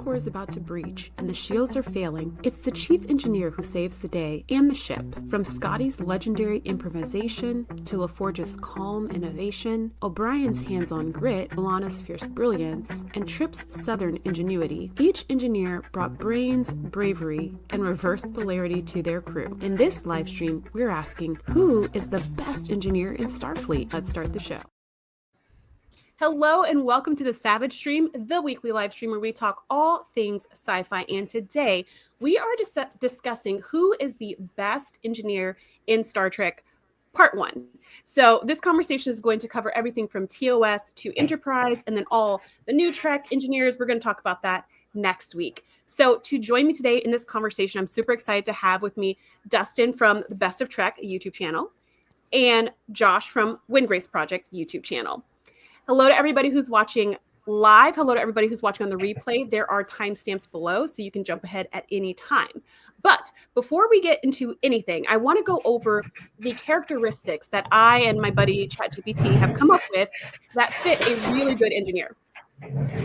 core is about to breach and the shields are failing, it's the chief engineer who saves the day and the ship. From Scotty's legendary improvisation to LaForge's calm innovation, O'Brien's hands-on grit, Alana's fierce brilliance, and Trip's southern ingenuity, each engineer brought brains, bravery, and reversed polarity to their crew. In this live stream, we're asking, who is the best engineer in Starfleet? Let's start the show. Hello and welcome to the Savage Stream, the weekly live stream where we talk all things sci-fi. And today we are discussing who is the best engineer in Star Trek, Part 1. So this conversation is going to cover everything from TOS to Enterprise and then all the new Trek engineers. We're going to talk about that next week. So to join me today in this conversation, I'm super excited to have with me Dustin from the Best of Trek YouTube channel and Josh from Windgrace Project YouTube channel. Hello to everybody who's watching live. Hello to everybody who's watching on the replay. There are timestamps below, so you can jump ahead at any time. But before we get into anything, I want to go over the characteristics that I and my buddy ChatGPT have come up with that fit a really good engineer.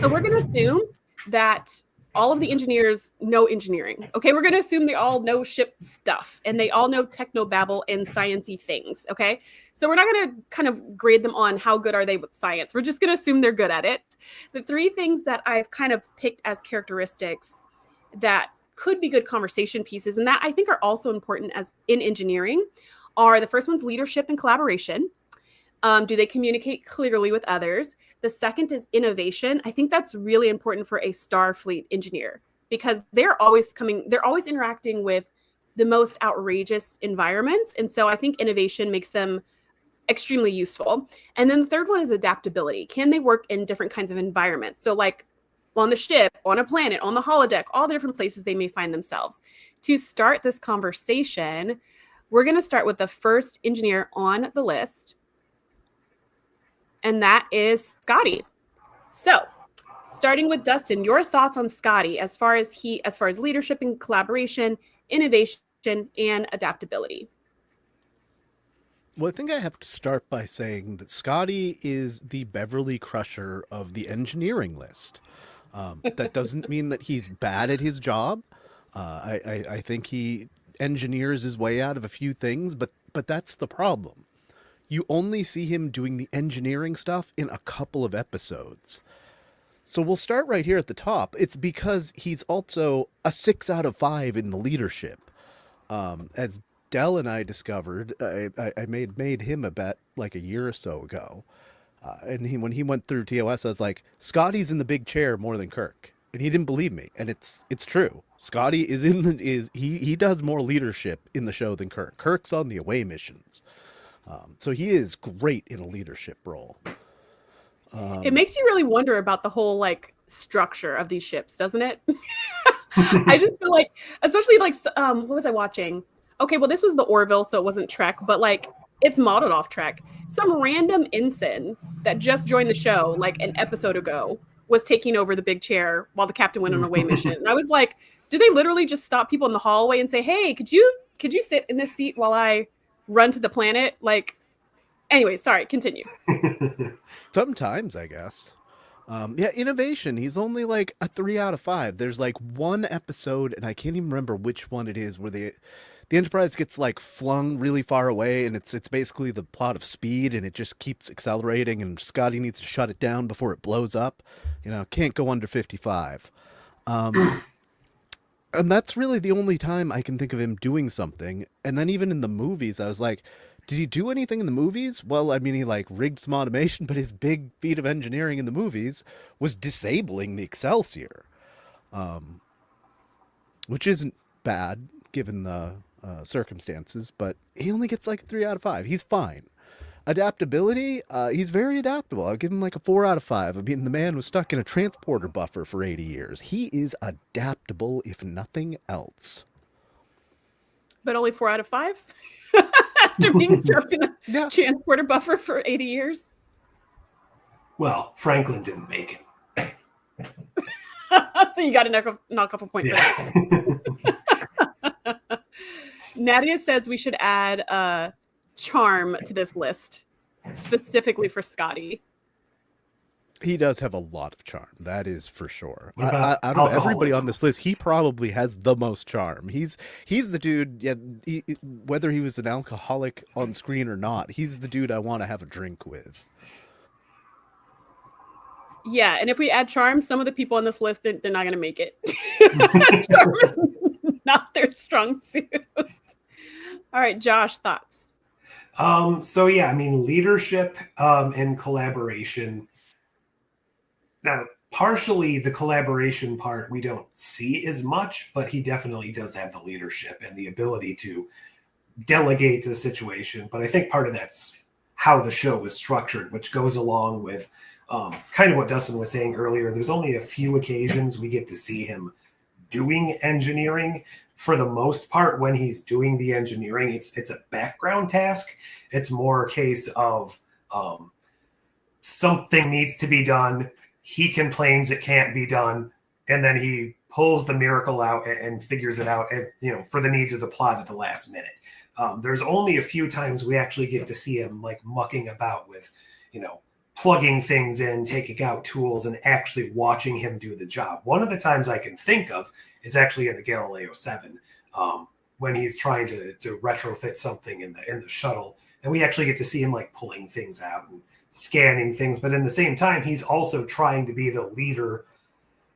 So we're going to assume that all of the engineers know engineering. Okay, we're going to assume they all know ship stuff and they all know technobabble and sciencey things. Okay, so we're not going to kind of grade them on how good are they with science. We're just going to assume they're good at it. The three things that I've kind of picked as characteristics that could be good conversation pieces and that I think are also important as in engineering are the first one's leadership and collaboration. Do they communicate clearly with others? The second is innovation. I think that's really important for a Starfleet engineer because they're always interacting with the most outrageous environments. And so I think innovation makes them extremely useful. And then the third one is adaptability. Can they work in different kinds of environments? So like on the ship, on a planet, on the holodeck, all the different places they may find themselves. To start this conversation, we're going to start with the first engineer on the list. And that is Scotty. So, starting with Dustin, your thoughts on Scotty as far as leadership and collaboration, innovation, and adaptability. Well, I think I have to start by saying that Scotty is the Beverly Crusher of the engineering list. That doesn't mean that he's bad at his job. I think he engineers his way out of a few things, but that's the problem. You only see him doing the engineering stuff in a couple of episodes. So we'll start right here at the top. It's because he's also a 6 out of 5 in the leadership. As Dell and I discovered, I made him a bet like a year or so ago. And when he went through TOS, I was like, Scotty's in the big chair more than Kirk. And he didn't believe me. And it's true. Scotty he does more leadership in the show than Kirk. Kirk's on the away missions. So he is great in a leadership role. It makes you really wonder about the whole like structure of these ships, doesn't it? I just feel like, especially like, what was I watching? Okay, well, this was the Orville, so it wasn't Trek, but like it's modeled off Trek. Some random ensign that just joined the show like an episode ago was taking over the big chair while the captain went on a away mission. And I was like, do they literally just stop people in the hallway and say, hey, could you sit in this seat while I run to the planet? Like, anyway, sorry, continue. Sometimes, I guess. Innovation. He's only like a 3 out of 5. There's like one episode, and I can't even remember which one it is, where the Enterprise gets like flung really far away, and it's basically the plot of Speed, and it just keeps accelerating, and Scotty needs to shut it down before it blows up. Can't go under 55. And that's really the only time I can think of him doing something. And then even in the movies, I was like, did he do anything in the movies? Well, I mean, he like rigged some automation, but his big feat of engineering in the movies was disabling the Excelsior, which isn't bad given the circumstances, but he only gets like 3 out of 5. He's fine. Adaptability, he's very adaptable. I'll give him like a 4 out of 5. I mean, the man was stuck in a transporter buffer for 80 years. He is adaptable, if nothing else. But only 4 out of 5? After being trapped in a transporter buffer for 80 years? Well, Franklin didn't make it. So you got to knock off a point for that. Nadia says we should add charm to this list, specifically for Scotty. He does have a lot of charm. That is for sure. What about Out of everybody alcoholism? on this list, he probably has the most charm. He's the dude. Yeah, whether he was an alcoholic on screen or not, he's the dude I want to have a drink with. Yeah, and if we add charm, some of the people on this list, they're not going to make it. Charm is not their strong suit. All right, Josh, thoughts? So yeah, I mean, leadership and collaboration. Now, partially the collaboration part we don't see as much, but he definitely does have the leadership and the ability to delegate the situation. But I think part of that's how the show is structured, which goes along with kind of what Dustin was saying earlier. There's only a few occasions we get to see him doing engineering. For the most part, when he's doing the engineering, it's a background task. It's more a case of something needs to be done. He complains it can't be done, and then he pulls the miracle out and figures it out, for the needs of the plot at the last minute. There's only a few times we actually get to see him like mucking about with, plugging things in, taking out tools, and actually watching him do the job. One of the times I can think of is actually in the Galileo 7, when he's trying to retrofit something in the shuttle, and we actually get to see him like pulling things out and scanning things. But in the same time, he's also trying to be the leader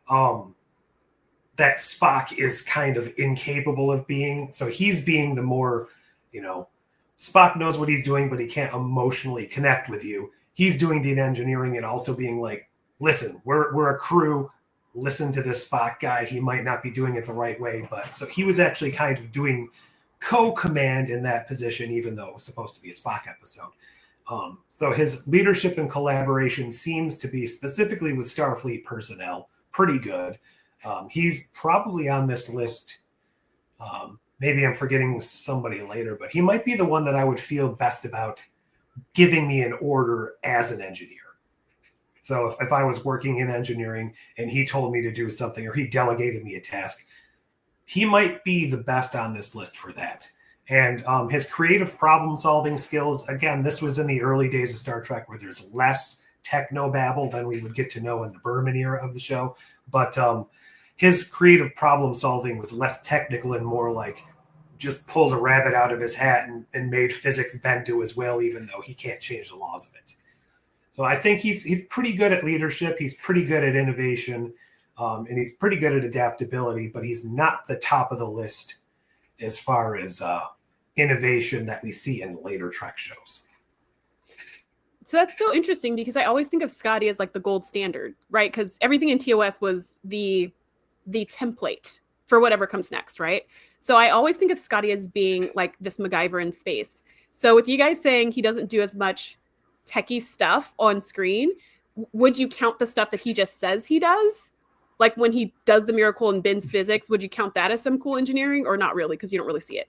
that Spock is kind of incapable of being. So he's being the more, Spock knows what he's doing, but he can't emotionally connect with you. He's doing the engineering and also being like, listen, we're a crew. Listen to this Spock guy. He might not be doing it the right way. But so he was actually kind of doing co-command in that position, even though it was supposed to be a Spock episode. So his leadership and collaboration seems to be, specifically with Starfleet personnel, pretty good. He's probably on this list. Maybe I'm forgetting somebody later, but he might be the one that I would feel best about giving me an order as an engineer. So if I was working in engineering and he told me to do something or he delegated me a task, he might be the best on this list for that. And his creative problem-solving skills, again, this was in the early days of Star Trek where there's less technobabble than we would get to know in the Berman era of the show. But his creative problem-solving was less technical and more like just pulled a rabbit out of his hat and made physics bend to his will, even though he can't change the laws of it. So I think he's pretty good at leadership. He's pretty good at innovation, and he's pretty good at adaptability, but he's not the top of the list as far as innovation that we see in later Trek shows. So that's so interesting because I always think of Scotty as like the gold standard, right? Because everything in TOS was the template for whatever comes next, right? So I always think of Scotty as being like this MacGyver in space. So with you guys saying he doesn't do as much techie stuff on screen, would you count the stuff that he just says he does? Like when he does the miracle and bends physics, would you count that as some cool engineering or not really? Because you don't really see it.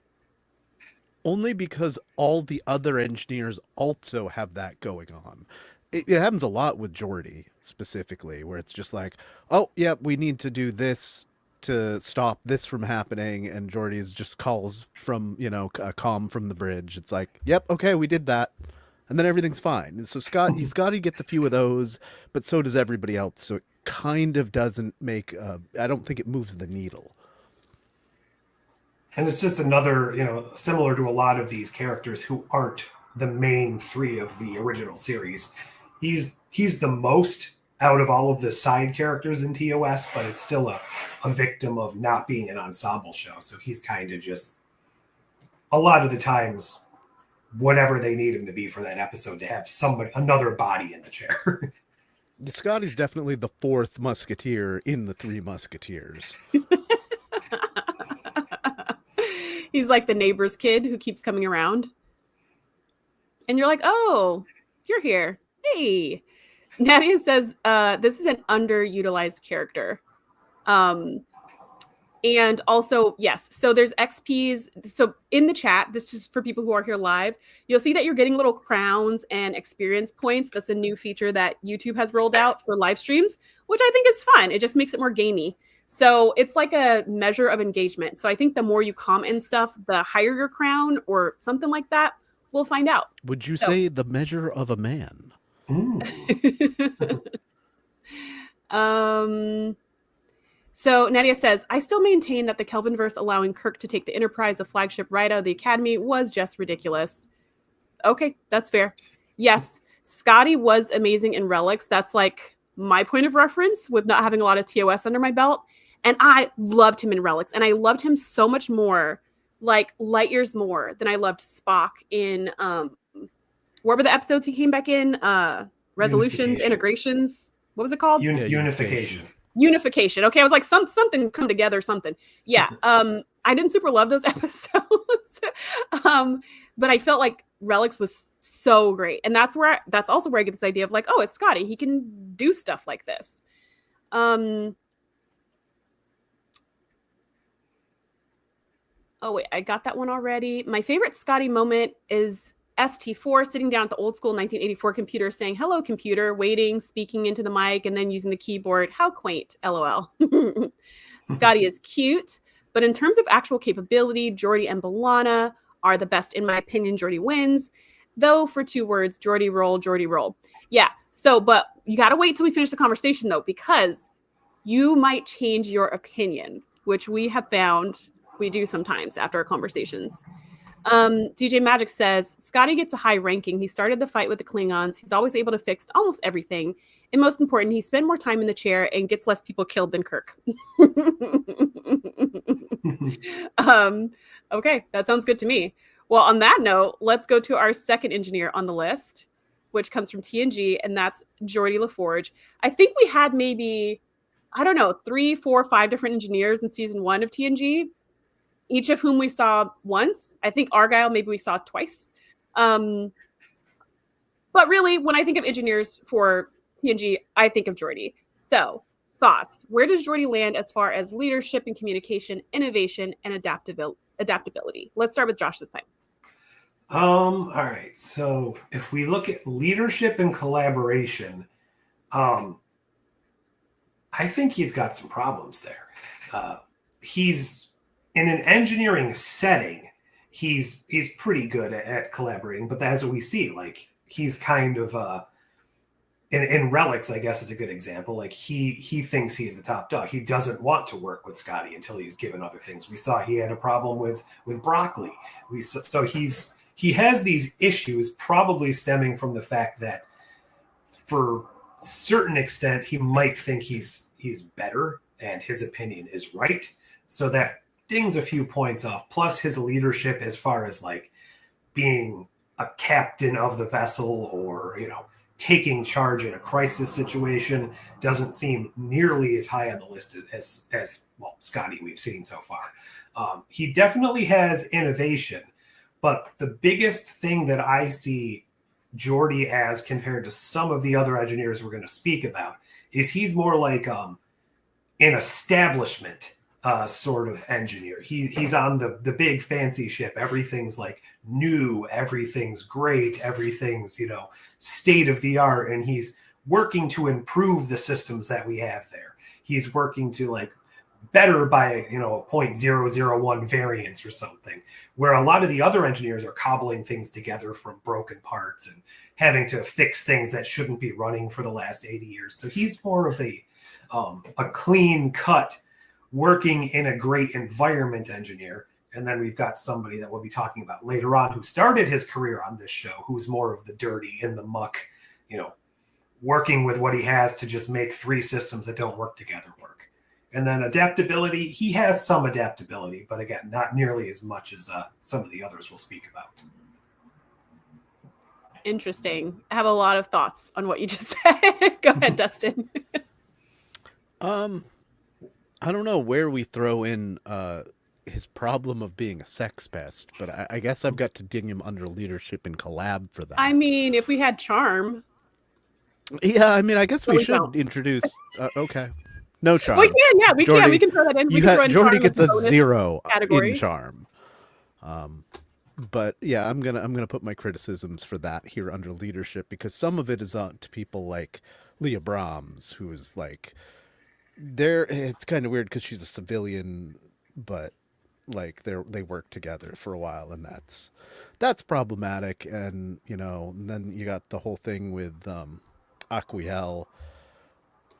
Only because all the other engineers also have that going on. It happens a lot with Geordi specifically, where it's just like, oh, yeah, we need to do this to stop this from happening. And Geordi's just calls from, a comm from the bridge. It's like, yep, okay, we did that. And then everything's fine. And so Scotty gets a few of those, but so does everybody else. So it kind of doesn't make, I don't think it moves the needle. And it's just another, similar to a lot of these characters who aren't the main three of the original series. He's the most out of all of the side characters in TOS, but it's still a victim of not being an ensemble show. So he's kind of just, a lot of the times, whatever they need him to be for that episode to have another body in the chair. Scotty's definitely the fourth musketeer in the Three Musketeers. He's like the neighbor's kid who keeps coming around. And you're like, oh, you're here. Hey. Nadia says, this is an underutilized character. And also, yes, so there's XPs. So in the chat, this is for people who are here live, you'll see that you're getting little crowns and experience points. That's a new feature that YouTube has rolled out for live streams, which I think is fun. It just makes it more gamey. So it's like a measure of engagement. So I think the more you comment and stuff, the higher your crown or something like that. We'll find out. Would you say the measure of a man? So Nadia says, I still maintain that the Kelvinverse allowing Kirk to take the Enterprise, the flagship, right out of the Academy was just ridiculous. Okay, that's fair. Yes, Scotty was amazing in Relics. That's like my point of reference with not having a lot of TOS under my belt. And I loved him in Relics. And I loved him so much more, like light years more than I loved Spock in what were the episodes he came back in? Resolutions, integrations. What was it called? Unification. Unification. Okay, I was like something come together, something. Yeah. I didn't super love those episodes. But I felt like Relics was so great. And that's also where I get this idea of like, oh, it's Scotty. He can do stuff like this. Oh wait, I got that one already. My favorite Scotty moment is ST4 sitting down at the old school 1984 computer saying, hello, computer, waiting, speaking into the mic, and then using the keyboard. How quaint, LOL. Scotty is cute, but in terms of actual capability, Geordi and B'Elanna are the best, in my opinion. Geordi wins, though, for 2 words, Geordi roll, Geordi roll. Yeah, so, but you got to wait till we finish the conversation, though, because you might change your opinion, which we have found we do sometimes after our conversations. DJ Magic says, Scotty gets a high ranking. He started the fight with the Klingons. He's always able to fix almost everything. And most important, he spends more time in the chair and gets less people killed than Kirk. Okay, that sounds good to me. Well, on that note, let's go to our second engineer on the list, which comes from TNG, and that's Geordi LaForge. I think we had maybe, I don't know, 3, 4, 5 different engineers in season 1 of TNG, each of whom we saw once. I think Argyle, maybe we saw twice. But really, when I think of engineers for TNG, I think of Geordi. So, thoughts. Where does Geordi land as far as leadership and communication, innovation, and adaptability? Let's start with Josh this time. All right. So, if we look at leadership and collaboration, I think he's got some problems there. He's in an engineering setting, he's pretty good at collaborating, but as we see, like he's kind of in Relics, I guess is a good example. Like he thinks he's the top dog. He doesn't want to work with Scotty until he's given other things. We saw he had a problem with Broccoli. So he has these issues, probably stemming from the fact that for a certain extent he might think he's better and his opinion is right. So that dings a few points off. Plus his leadership as far as like being a captain of the vessel or, you know, taking charge in a crisis situation doesn't seem nearly as high on the list as well, Scotty we've seen so far. He definitely has innovation, but the biggest thing that I see Geordi as compared to some of the other engineers we're going to speak about is he's more like an establishment sort of engineer. He's on the big fancy ship. Everything's like new, everything's great, everything's, you know, state of the art, and he's working to improve the systems that we have there. He's working to like better by, you know, 0.001 variance or something, where a lot of the other engineers are cobbling things together from broken parts and having to fix things that shouldn't be running for the last 80 years. So he's more of a clean cut, working in a great environment engineer. And then we've got somebody that we'll be talking about later on who started his career on this show, who's more of the dirty, in the muck, you know, working with what he has to just make 3 systems that don't work together work. And then adaptability, he has some adaptability, but again, not nearly as much as some of the others we'll speak about. Interesting. I have a lot of thoughts on what you just said. Go ahead, Dustin. I don't know where we throw in his problem of being a sex pest, but I guess I've got to ding him under leadership and collab for that. I mean, if we had charm. Yeah, I mean, I guess we should don't. introduce... okay. No charm. We can, yeah, we can. We can throw that in. Geordi gets a 0 category. in charm. But yeah, I'm gonna put my criticisms for that here under leadership, because some of it is on to people like Leah Brahms, who is like... It's kind of weird because she's a civilian, but like they work together for a while, and that's problematic. And, you know, and then you got the whole thing with Aquiel,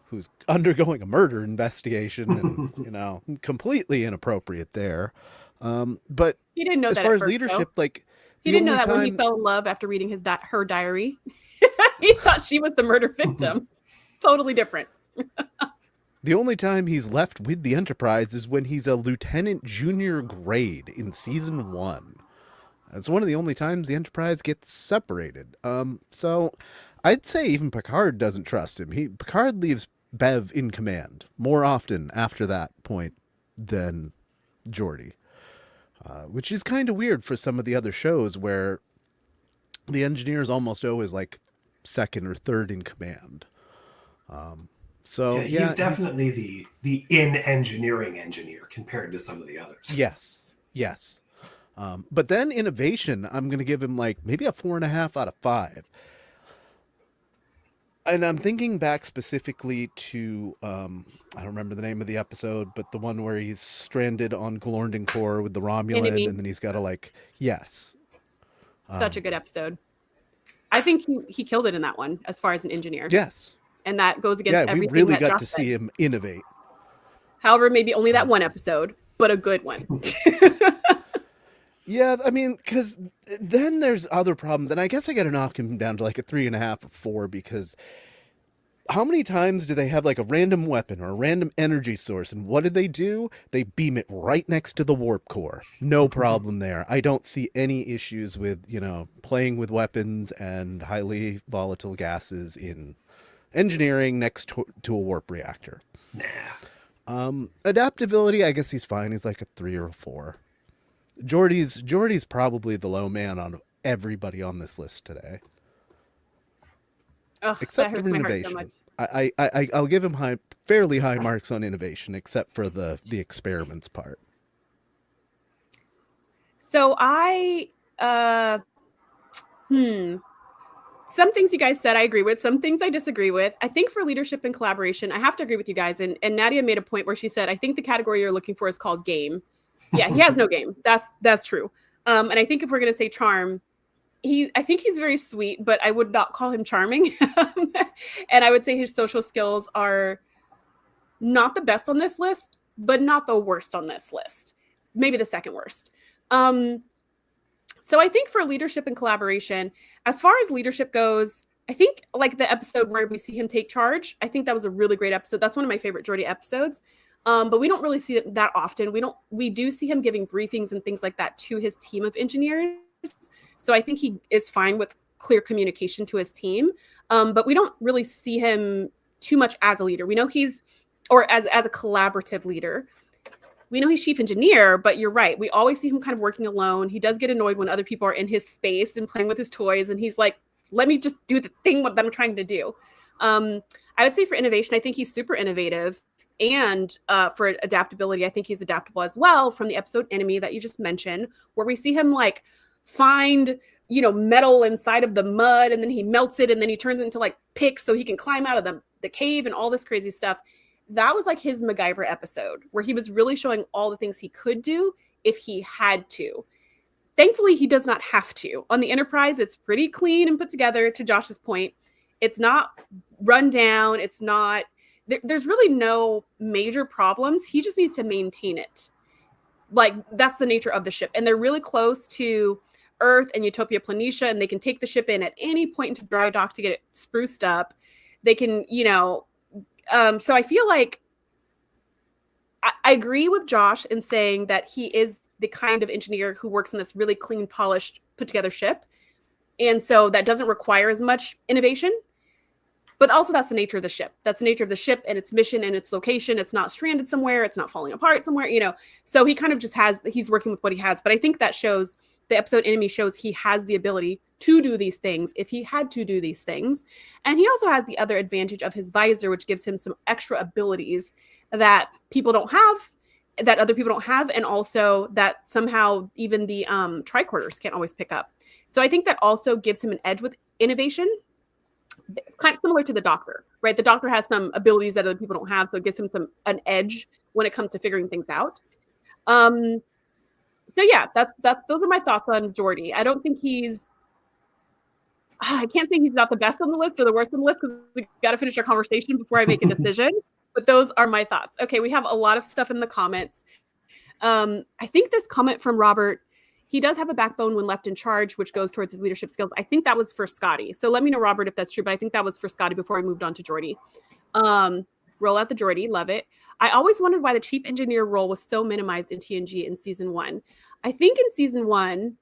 who's undergoing a murder investigation, and completely inappropriate there. But He didn't know as that far at as first, leadership, though. like He the didn't know only that when he time fell in love after reading her diary. He thought she was the murder victim. Totally different. the only time he's left with the Enterprise is when he's a lieutenant junior grade in season 1. It's one of the only times the Enterprise gets separated. So I'd say even Picard doesn't trust him. Picard leaves Bev in command more often after that point than Geordi, which is kind of weird for some of the other shows where the engineer is almost always like second or third in command. He's definitely the in engineering engineer compared to some of the others. Yes. But then innovation, I'm going to give him like maybe a 4.5 out of 5. And I'm thinking back specifically to, I don't remember the name of the episode, but the one where he's stranded on Glorndon Core with the Romulan, Enemy. and then he's got to yes. Such a good episode. I think he killed it in that one as far as an engineer. Yes. And that goes against everything. We really that got Josh to said. see him innovate. However, maybe only that one episode, but a good one. Yeah, I mean, because then there's other problems, and I guess I got to knock him down to like a 3.5 or 4, because how many times do they have like a random weapon or a random energy source, and what do? They beam it right next to the warp core. No problem there. I don't see any issues with, playing with weapons and highly volatile gases in engineering next to a warp reactor. Nah. Adaptability, I guess he's fine. He's like a 3 or a 4. Geordi's probably the low man on everybody on this list today. Oh, except that for hurts my heart innovation. so much. I'll give him fairly high marks on innovation, except for the experiments part. So some things you guys said I agree with, some things I disagree with. I think for leadership and collaboration, I have to agree with you guys. And Nadia made a point where she said, I think the category you're looking for is called game. Yeah, he has no game. That's true. And I think if we're going to say charm, I think he's very sweet, but I would not call him charming. And I would say his social skills are not the best on this list, but not the worst on this list. Maybe the second worst. So I think for leadership and collaboration, as far as leadership goes, I think like the episode where we see him take charge, I think that was a really great episode. That's one of my favorite Geordi episodes. But we don't really see it that often. We do see him giving briefings and things like that to his team of engineers. So I think he is fine with clear communication to his team. But we don't really see him too much as a leader. We know as a collaborative leader. We know he's chief engineer, but you're right. We always see him kind of working alone. He does get annoyed when other people are in his space and playing with his toys. And he's like, let me just do the thing that I'm trying to do. I would say for innovation, I think he's super innovative. And for adaptability, I think he's adaptable as well, from the episode Enemy that you just mentioned, where we see him like find, metal inside of the mud, and then he melts it, and then he turns it into like picks so he can climb out of the cave and all this crazy stuff. That was like his MacGyver episode, where he was really showing all the things he could do if he had to. Thankfully, he does not have to. On the Enterprise, it's pretty clean and put together, to Josh's point. It's not run down. It's not... There's really no major problems. He just needs to maintain it. Like, that's the nature of the ship. And they're really close to Earth and Utopia Planitia, and they can take the ship in at any point into dry dock to get it spruced up. They can, so I feel like I agree with Josh in saying that he is the kind of engineer who works in this really clean, polished, put together ship. And so that doesn't require as much innovation. But also that's the nature of the ship. That's the nature of the ship and its mission and its location. It's not stranded somewhere. It's not falling apart somewhere, So he kind of just he's working with what he has. But I think that shows, the episode Enemy shows he has the ability to do these things if he had to do these things. And he also has the other advantage of his visor, which gives him some extra abilities that people don't have, that other people don't have. And also that somehow even the tricorders can't always pick up. So I think that also gives him an edge with innovation. It's kind of similar to the Doctor, right? The Doctor has some abilities that other people don't have, so it gives him an edge when it comes to figuring things out. So yeah, those are my thoughts on Geordi. I don't think he's I can't say he's not the best on the list or the worst on the list because we got to finish our conversation before I make a decision. But those are my thoughts. Okay, we have a lot of stuff in the comments. I think this comment from Robert, he does have a backbone when left in charge, which goes towards his leadership skills. I think that was for Scotty. So let me know, Robert, if that's true. But I think that was for Scotty before I moved on to Geordi. Roll out the Geordi. Love it. I always wondered why the chief engineer role was so minimized in TNG in season 1. I think in season 1,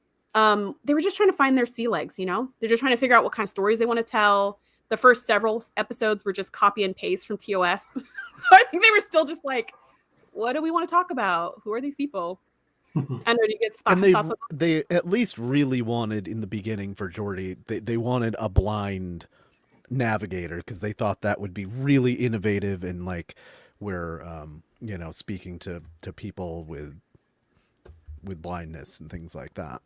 they were just trying to find their sea legs, you know? They're just trying to figure out what kind of stories they want to tell. The first several episodes were just copy and paste from TOS. So I think they were still just like, what do we want to talk about? Who are these people? And they at least really wanted in the beginning for Geordi, they wanted a blind navigator because they thought that would be really innovative and like where speaking to people with blindness and things like that.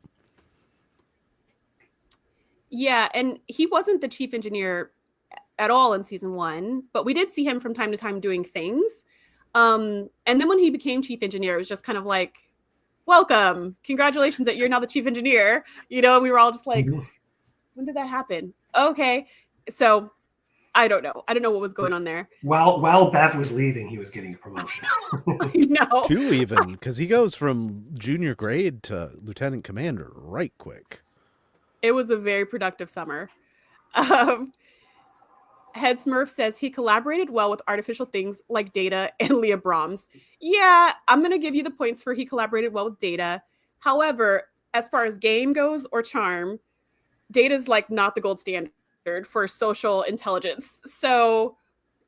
Yeah, and he wasn't the chief engineer at all in season 1, but we did see him from time to time doing things. And then when he became chief engineer, it was just kind of like, welcome, congratulations that you're now the chief engineer. You know, and we were all just like, when did that happen? Okay, so I don't know. I don't know what was going on there. While Bev was leaving, he was getting a promotion. I know. 2 even, because he goes from junior grade to lieutenant commander right quick. It was a very productive summer. Head Smurf says he collaborated well with artificial things like Data and Leah Brahms. Yeah, I'm going to give you the points for he collaborated well with Data. However, as far as game goes or charm, Data's like not the gold standard for social intelligence. So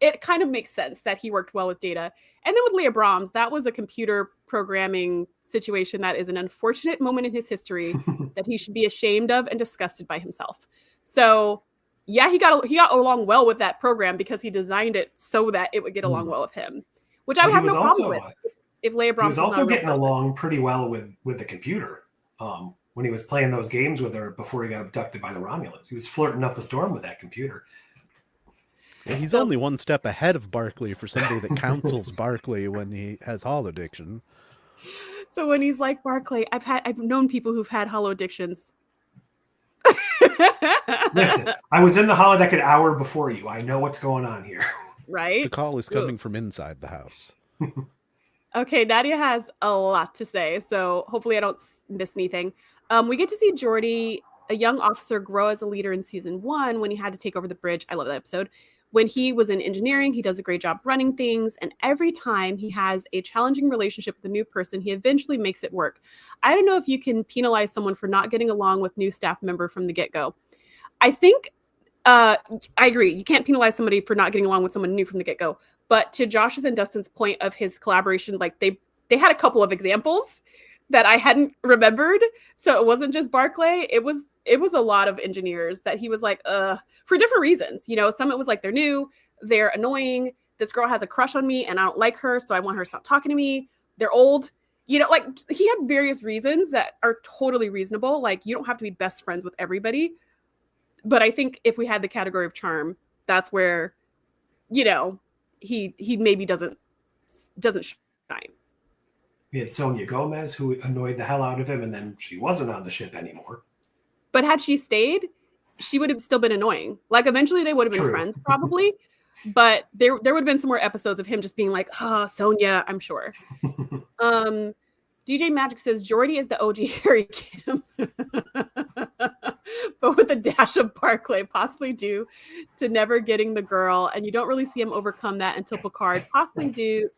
it kind of makes sense that he worked well with Data. And then with Leah Brahms, that was a computer programming situation that is an unfortunate moment in his history that he should be ashamed of and disgusted by himself. So yeah, he got along well with that program because he designed it so that it would get along well with him, which I would have no problems with. If Leah Brahms was also getting along pretty well with the computer when he was playing those games with her before he got abducted by the Romulans. He was flirting up a storm with that computer. Yeah, he's only one step ahead of Barclay for somebody that counsels Barclay when he has holo addiction. So when he's like, Barclay, I've known people who've had holo addictions. Listen, I was in the holodeck an hour before you. I know what's going on here. Right? The call is coming from inside the house. Okay, Nadia has a lot to say, so hopefully I don't miss anything. We get to see Geordi, a young officer, grow as a leader in season 1 when he had to take over the bridge. I love that episode. When he was in engineering, he does a great job running things. And every time he has a challenging relationship with a new person, he eventually makes it work. I don't know if you can penalize someone for not getting along with new staff member from the get-go. I think, I agree. You can't penalize somebody for not getting along with someone new from the get-go. But to Josh's and Dustin's point of his collaboration, like they had a couple of examples that I hadn't remembered. So it wasn't just Barclay. It was a lot of engineers that he was like, for different reasons. You know, some it was like they're new, they're annoying. This girl has a crush on me and I don't like her, so I want her to stop talking to me. They're old. You know, like he had various reasons that are totally reasonable. Like you don't have to be best friends with everybody. But I think if we had the category of charm, that's where, you know, he maybe doesn't shine. We had Sonia Gomez, who annoyed the hell out of him, and then she wasn't on the ship anymore. But had she stayed, she would have still been annoying. Like, eventually they would have been friends, probably. But there would have been some more episodes of him just being like, oh, Sonia, I'm sure. DJ Magic says, Geordi is the OG Harry Kim. But with a dash of Barclay, possibly due to never getting the girl. And you don't really see him overcome that until Picard, possibly due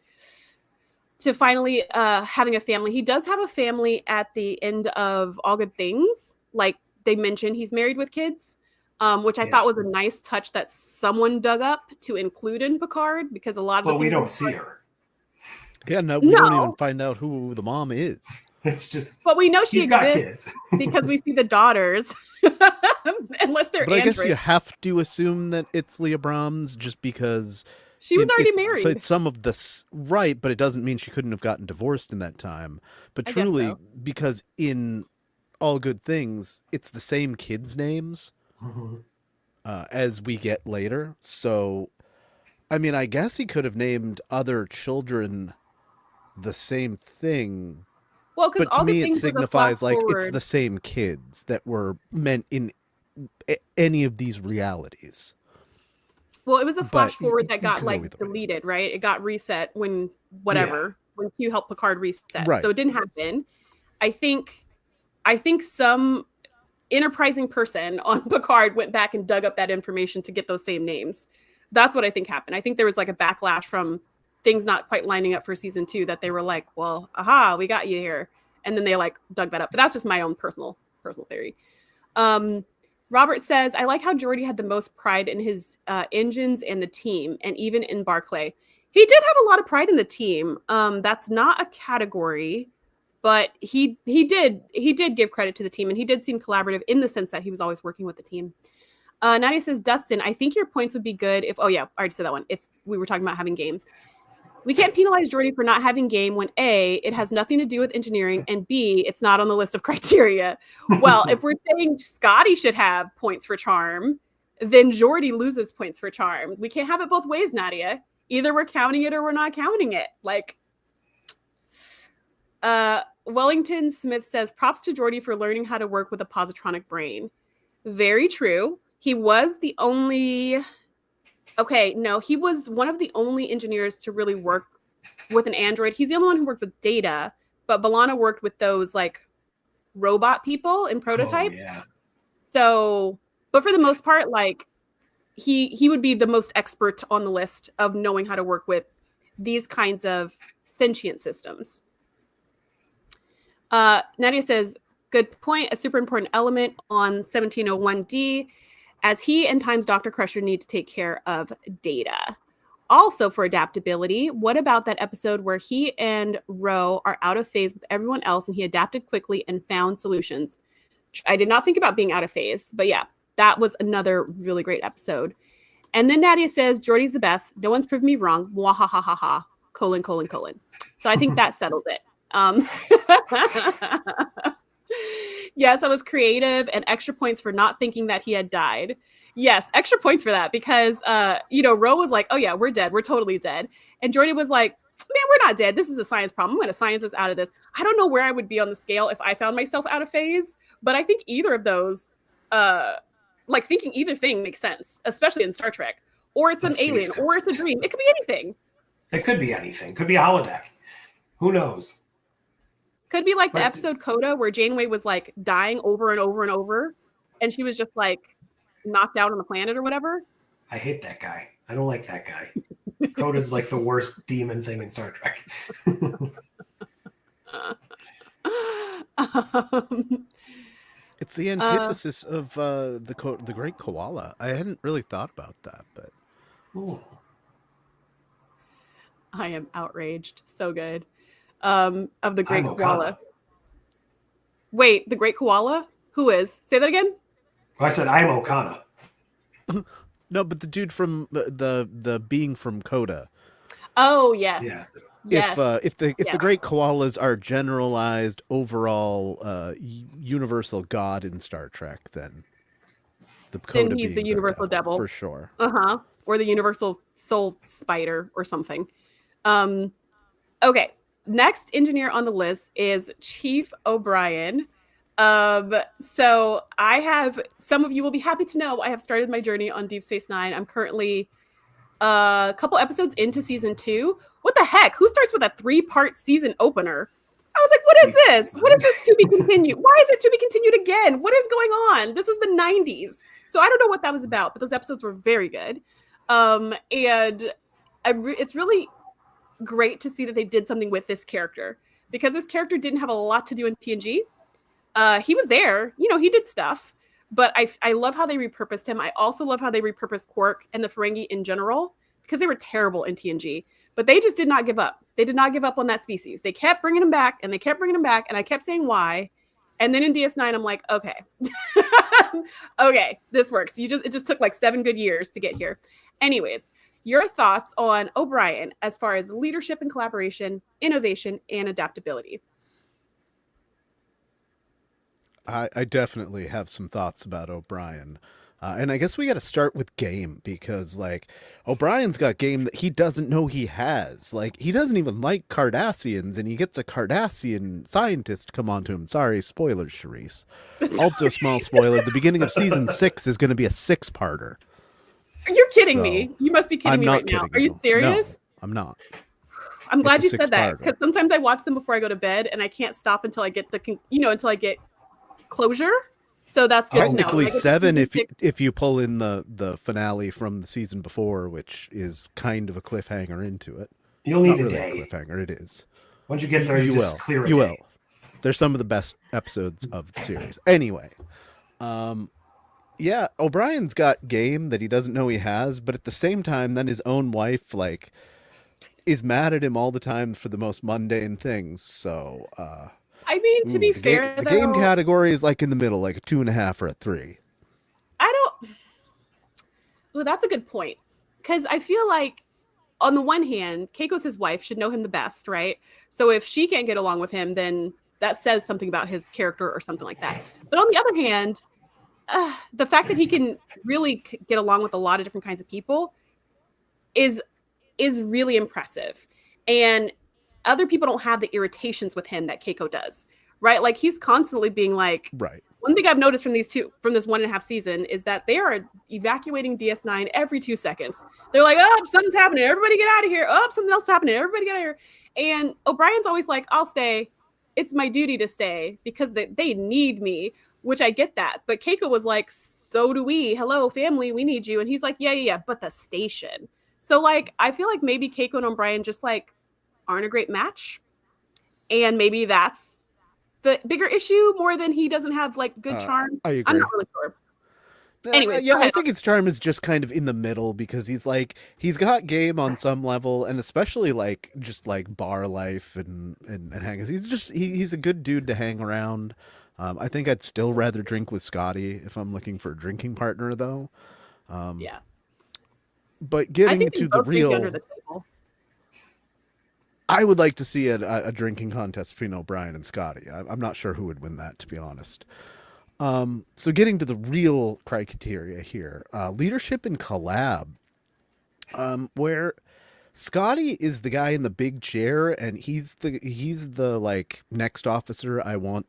to finally having a family. He does have a family at the end of All Good Things. Like they mentioned, he's married with kids, which I thought was a nice touch that someone dug up to include in Picard, because a lot of we don't see her. Yeah, no, we don't even find out who the mom is. It's just, but we know she exists got kids. because we see the daughters, unless they're. But I guess you have to assume that it's Leah Brahms just because she was already married. So it's some of this, right? But it doesn't mean she couldn't have gotten divorced in that time. But truly, because in All Good Things, it's the same kids' names as we get later. So, I mean, I guess he could have named other children the same thing. Well, but to me, it signifies like it's the same kids that were meant in any of these realities. Well, it was a flash But forward that you got can go like either way. deleted, right? It got reset when when Q helped Picard reset. Right. So it didn't happen. I think some enterprising person on Picard went back and dug up that information to get those same names. That's what I think happened. I think there was like a backlash from things not quite lining up for season 2 that they were like, well, aha, we got you here. And then they like dug that up. But that's just my own personal theory. Robert says, I like how Geordi had the most pride in his engines and the team, and even in Barclay. He did have a lot of pride in the team. That's not a category, but he did give credit to the team, and he did seem collaborative in the sense that he was always working with the team. Nadia says, Dustin, I think your points would be good if, oh yeah, I already said that one, if we were talking about having game. We can't penalize Geordi for not having game when A, it has nothing to do with engineering, and B, it's not on the list of criteria. Well, if we're saying Scotty should have points for charm, then Geordi loses points for charm. We can't have it both ways, Nadia. Either we're counting it or we're not counting it. Like, Wellington Smith says, props to Geordi for learning how to work with a positronic brain. Very true. He was the only... Okay, no, he was one of the only engineers to really work with an android. He's the only one who worked with Data, but B'Elanna worked with those like robot people in Prototype. Oh, yeah. So, but for the most part, like he would be the most expert on the list of knowing how to work with these kinds of sentient systems. Nadia says, good point. A super important element on 1701D, as he and Time's Dr. Crusher need to take care of Data. Also for adaptability, what about that episode where he and Ro are out of phase with everyone else and he adapted quickly and found solutions? I did not think about being out of phase, but yeah, that was another really great episode. And then Nadia says, Geordi's the best. No one's proved me wrong. Wahahaha. : So I think that settles it. Yes, I was creative, and extra points for not thinking that he had died. Yes, extra points for that because, Ro was like, oh yeah, we're dead. We're totally dead. And Geordi was like, man, we're not dead. This is a science problem. I'm going to science us out of this. I don't know where I would be on the scale if I found myself out of phase, but I think either of those, thinking either thing makes sense, especially in Star Trek. Or it's an alien, or it's a dream. It could be anything. It could be anything. It could be a holodeck. Who knows? Could be like the episode Coda where Janeway was like dying over and over and over, and she was just like knocked out on the planet or whatever. I hate that guy. I don't like that guy. Coda's like the worst demon thing in Star Trek. It's the antithesis of the Great Koala. I hadn't really thought about that, but Ooh. I am outraged. So good. Of the Great Koala. Wait, the Great Koala? Who is? Say that again? I said I'm Okana. No, but the dude from the being from Coda. Oh yes. Yeah. Yes. If the Great Koalas are generalized overall universal god in Star Trek, then then he's the universal devil for sure. Or the universal soul spider or something. Okay. Next engineer on the list is Chief O'Brien. So I have, some of you will be happy to know, I have started my journey on Deep Space Nine. I'm currently a couple episodes into season 2. What the heck? Who starts with a 3-part season opener? I was like, what is this? What is this to be continued? Why is it to be continued again? What is going on? This was the 90s. So I don't know what that was about, but those episodes were very good. It's really great to see that they did something with this character, because this character didn't have a lot to do in TNG. He was there, he did stuff, but I love how they repurposed him. I also love how they repurposed Quark and the Ferengi in general, because they were terrible in TNG, but they just did not give up. They did not give up on that species. They kept bringing him back, and they kept bringing him back, and I kept saying why. And then in DS9, I'm like, okay, okay, this works. It just took like 7 good years to get here. Anyways, your thoughts on O'Brien as far as leadership and collaboration, innovation, and adaptability? I definitely have some thoughts about O'Brien. And I guess we got to start with game because, like, O'Brien's got game that he doesn't know he has. Like, he doesn't even like Cardassians, and he gets a Cardassian scientist come on to him. Sorry, spoilers, Charisse. Also, small spoiler, the beginning of season 6 is going to be a 6-parter. You're kidding me. You must be kidding me right now. Are you serious? No, I'm not. I'm glad you said that, because sometimes I watch them before I go to bed, and I can't stop until I get until I get closure. So that's good. Technically 7 if you pull in the finale from the season before, which is kind of a cliffhanger into it. You'll need a day. Cliffhanger, it is. Once you get there, you just clear a You day. will. They're some of the best episodes of the series. Anyway, yeah, O'Brien's got game that he doesn't know he has, but at the same time, then his own wife like is mad at him all the time for the most mundane things. So. I mean, to be fair, the game category is like in the middle, like a 2.5 or a 3. Well, that's a good point, because I feel like on the one hand, Keiko's his wife, should know him the best, right? So if she can't get along with him, then that says something about his character or something like that. But on the other hand, the fact that he can really get along with a lot of different kinds of people is really impressive. And other people don't have the irritations with him that Keiko does, right? Like, he's constantly being like, right. One thing I've noticed from this 1.5 season is that they are evacuating DS9 every 2 seconds. They're like, oh, something's happening. Everybody get out of here. Oh, something else is happening. Everybody get out of here. And O'Brien's always like, I'll stay. It's my duty to stay because they need me, which I get that. But Keiko was like, so do we. Hello, family. We need you. And he's like, yeah. But the station. So, like, I feel like maybe Keiko and O'Brien just, like, aren't a great match, and maybe that's the bigger issue more than he doesn't have like good charm. I agree. I'm not really sure. Anyways, yeah, I think his charm is just kind of in the middle because he's got game on some level, and especially like just like bar life and hang. He's a good dude to hang around. I think I'd still rather drink with Scotty if I'm looking for a drinking partner, though. Yeah. But getting to the real. Under the table. I would like to see a drinking contest between O'Brien and Scotty. I'm not sure who would win that, to be honest. So getting to the real criteria here, leadership and collab, where Scotty is the guy in the big chair, and he's the like next officer I want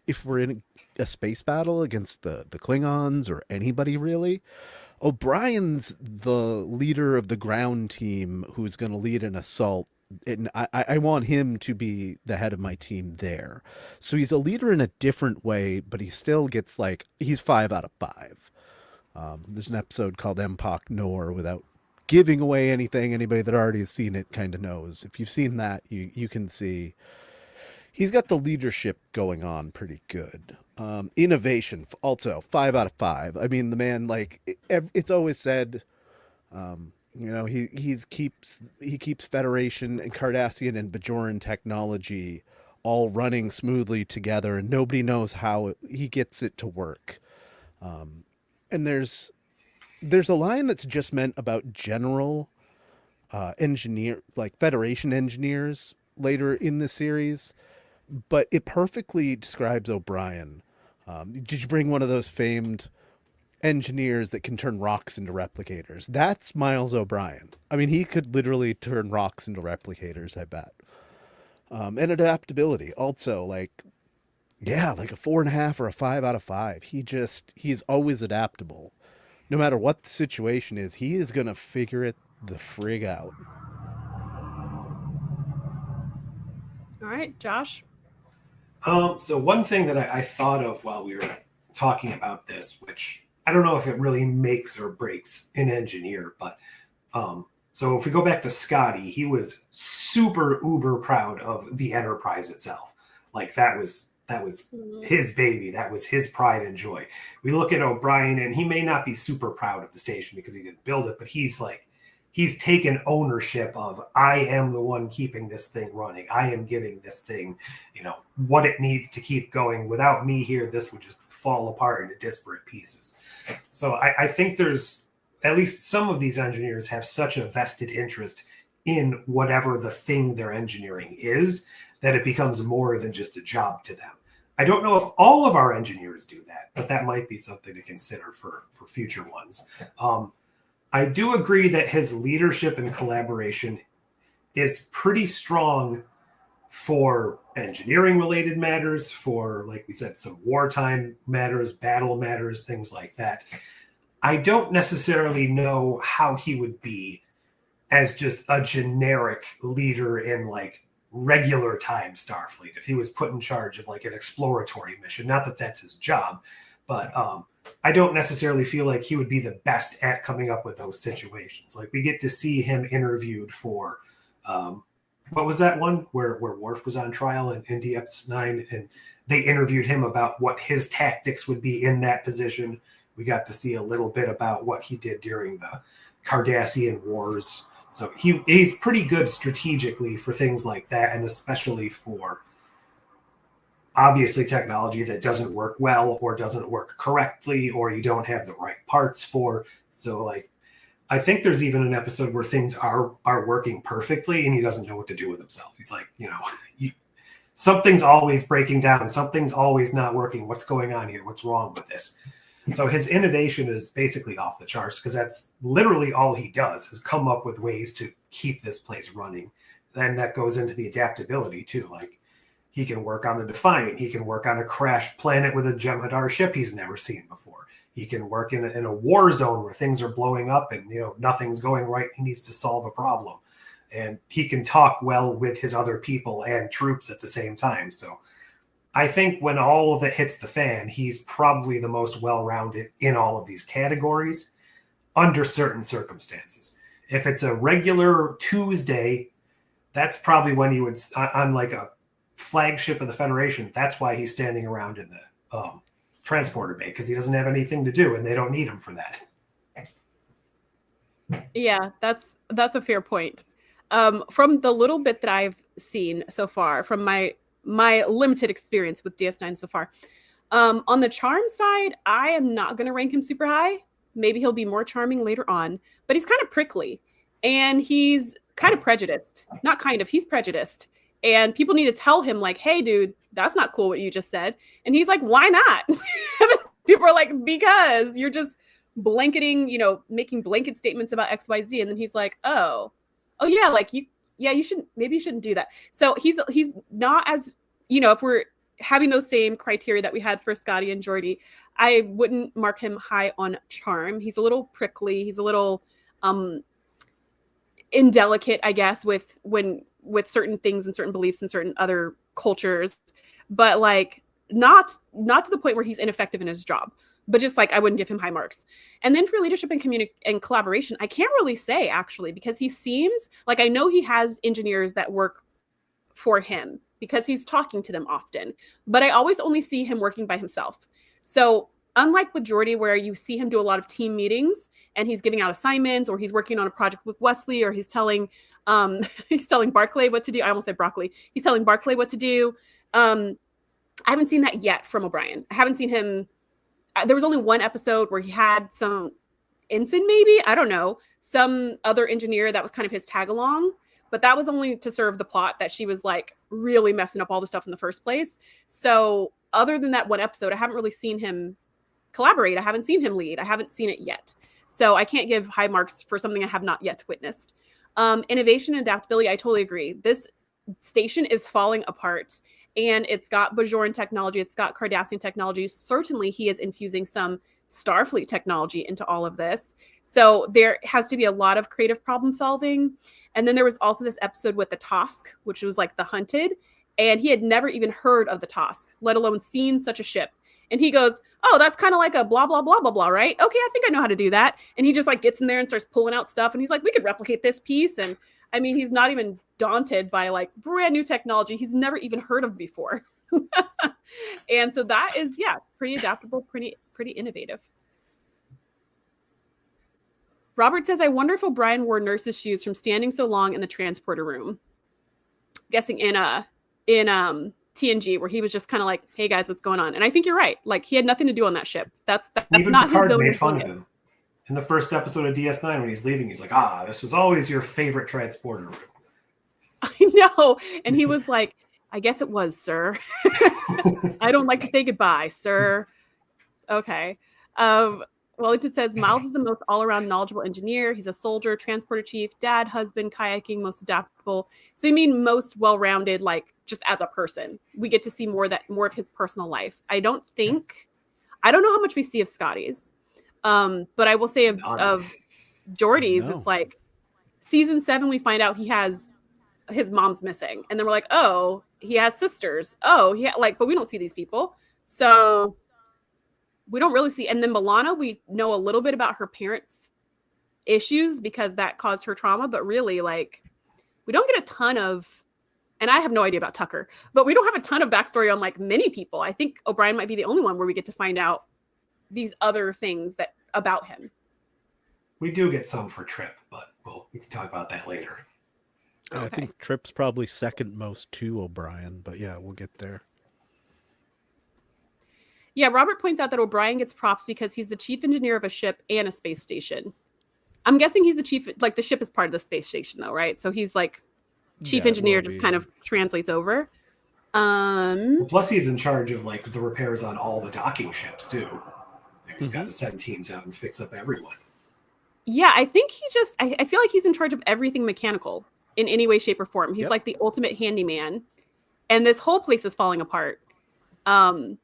if we're in a space battle against the Klingons or anybody really. O'Brien's the leader of the ground team who's going to lead an assault. And I want him to be the head of my team there. So he's a leader in a different way, but he still gets like, he's 5 out of 5. There's an episode called Empok Nor, without giving away anything. Anybody that already has seen it kind of knows. If you've seen that, you can see he's got the leadership going on pretty good. Innovation also 5 out of 5. I mean, the man, like, it's always said, you know, he keeps Federation and Cardassian and Bajoran technology all running smoothly together, and nobody knows how he gets it to work. And there's a line that's just meant about general engineer, like Federation engineers later in the series, but it perfectly describes O'Brien. Did you bring one of those famed engineers that can turn rocks into replicators? That's Miles O'Brien. I mean, he could literally turn rocks into replicators, I bet. And adaptability also, like, yeah, like a 4.5 or a 5 out of 5. He's always adaptable. No matter what the situation is, he is going to figure it the frig out. All right, Josh. So one thing that I thought of while we were talking about this, which I don't know if it really makes or breaks an engineer, but so if we go back to Scotty, he was super uber proud of the Enterprise itself. Like that was his baby. That was his pride and joy. We look at O'Brien, and he may not be super proud of the station because he didn't build it, but he's taken ownership of, I am the one keeping this thing running. I am giving this thing, what it needs to keep going. Without me here, this would just fall apart into disparate pieces. So I think there's at least some of these engineers have such a vested interest in whatever the thing they're engineering is that it becomes more than just a job to them. I don't know if all of our engineers do that, but that might be something to consider for future ones. I do agree that his leadership and collaboration is pretty strong for engineering related matters, for, like we said, some wartime matters, battle matters, things like that. I don't necessarily know how he would be as just a generic leader in like regular time Starfleet, if he was put in charge of like an exploratory mission. Not that that's his job, but I don't necessarily feel like he would be the best at coming up with those situations. Like, we get to see him interviewed for what was that one where Worf was on trial in DS9, and they interviewed him about what his tactics would be in that position. We got to see a little bit about what he did during the Cardassian Wars. So he's pretty good strategically for things like that, and especially for obviously technology that doesn't work well or doesn't work correctly or you don't have the right parts for. So like, I think there's even an episode where things are working perfectly and he doesn't know what to do with himself. He's like, something's always breaking down. Something's always not working. What's going on here? What's wrong with this? So his innovation is basically off the charts, because that's literally all he does, is come up with ways to keep this place running. Then that goes into the adaptability too. Like, he can work on the Defiant. He can work on a crashed planet with a Jem'Hadar ship he's never seen before. He can work in a war zone where things are blowing up and nothing's going right. He needs to solve a problem. And he can talk well with his other people and troops at the same time. So I think when all of it hits the fan, he's probably the most well-rounded in all of these categories under certain circumstances. If it's a regular Tuesday, that's probably when you would, on like a flagship of the Federation, that's why he's standing around in the transporter bay, because he doesn't have anything to do and they don't need him for that. Yeah, that's a fair point. From the little bit that I've seen so far, from my limited experience with DS9 so far, on the charm side, I am not going to rank him super high. Maybe he'll be more charming later on, but he's kind of prickly and he's kind of prejudiced. Not kind of, he's prejudiced. And people need to tell him like, hey, dude, that's not cool what you just said. And he's like, why not? People are like, because you're just blanketing, making blanket statements about XYZ. And then he's like, oh yeah, like you shouldn't do that. So he's not as, if we're having those same criteria that we had for Scotty and Geordi, I wouldn't mark him high on charm. He's a little prickly. He's a little indelicate, I guess, with certain things and certain beliefs and certain other cultures, but like not to the point where he's ineffective in his job, but just like I wouldn't give him high marks. And then for leadership and collaboration, I can't really say actually, because he seems like, I know he has engineers that work for him because he's talking to them often, but I always only see him working by himself. So unlike with Geordi, where you see him do a lot of team meetings and he's giving out assignments, or he's working on a project with Wesley, or he's telling Barclay what to do. I almost said broccoli. He's telling Barclay what to do. I haven't seen that yet from O'Brien. I haven't seen him. There was only one episode where he had some ensign, maybe, I don't know, some other engineer that was kind of his tag along, but that was only to serve the plot that she was like really messing up all the stuff in the first place. So other than that one episode, I haven't really seen him collaborate. I haven't seen him lead. I haven't seen it yet. So I can't give high marks for something I have not yet witnessed. Innovation and adaptability, I totally agree. This station is falling apart, and it's got Bajoran technology. It's got Cardassian technology. Certainly he is infusing some Starfleet technology into all of this. So there has to be a lot of creative problem solving. And then there was also this episode with the Tosk, which was like the Hunted. And he had never even heard of the Tosk, let alone seen such a ship. And he goes, oh, that's kind of like a blah, blah, blah, blah, blah, right? Okay, I think I know how to do that. And he just like gets in there and starts pulling out stuff. And he's like, we could replicate this piece. And I mean, he's not even daunted by like brand new technology he's never even heard of before. And so that is, yeah, pretty adaptable, pretty innovative. Robert says, I wonder if O'Brien wore nurse's shoes from standing so long in the transporter room. Guessing in TNG, where he was just kind of like, hey guys, what's going on? And I think you're right. Like, he had nothing to do on that ship. That's even not Picard his zone. made fun of him in the first episode of DS9 when he's leaving. He's like, this was always your favorite transporter room. I know. And he was like, I guess it was, sir. I don't like to say goodbye, sir. Okay. Wellington says Miles is the most all-around knowledgeable engineer. He's a soldier, transporter chief, dad, husband, kayaking, most adaptable. So you mean most well-rounded, like just as a person. We get to see more of his personal life. I don't know how much we see of Scotty's. But I will say of Geordie's, it's like season 7, we find out he has his mom's missing. And then we're like, oh, he has sisters. Oh, but we don't see these people. So we don't really see. And then Milana, we know a little bit about her parents' issues because that caused her trauma. But really, like, we don't get a ton of, and I have no idea about Tucker, but we don't have a ton of backstory on like many people. I think O'Brien might be the only one where we get to find out these other things about him. We do get some for Trip, but we can talk about that later. Okay. I think Trip's probably second most to O'Brien, but yeah, we'll get there. Yeah, Robert points out that O'Brien gets props because he's the chief engineer of a ship and a space station. I'm guessing he's the chief, like the ship is part of the space station though, right? So he's like chief engineer, just kind of translates over. Plus he's in charge of like the repairs on all the docking ships too. He's got to send teams out and fix up everyone. Yeah, I think I feel like he's in charge of everything mechanical in any way, shape, or form. He's like the ultimate handyman. And this whole place is falling apart. And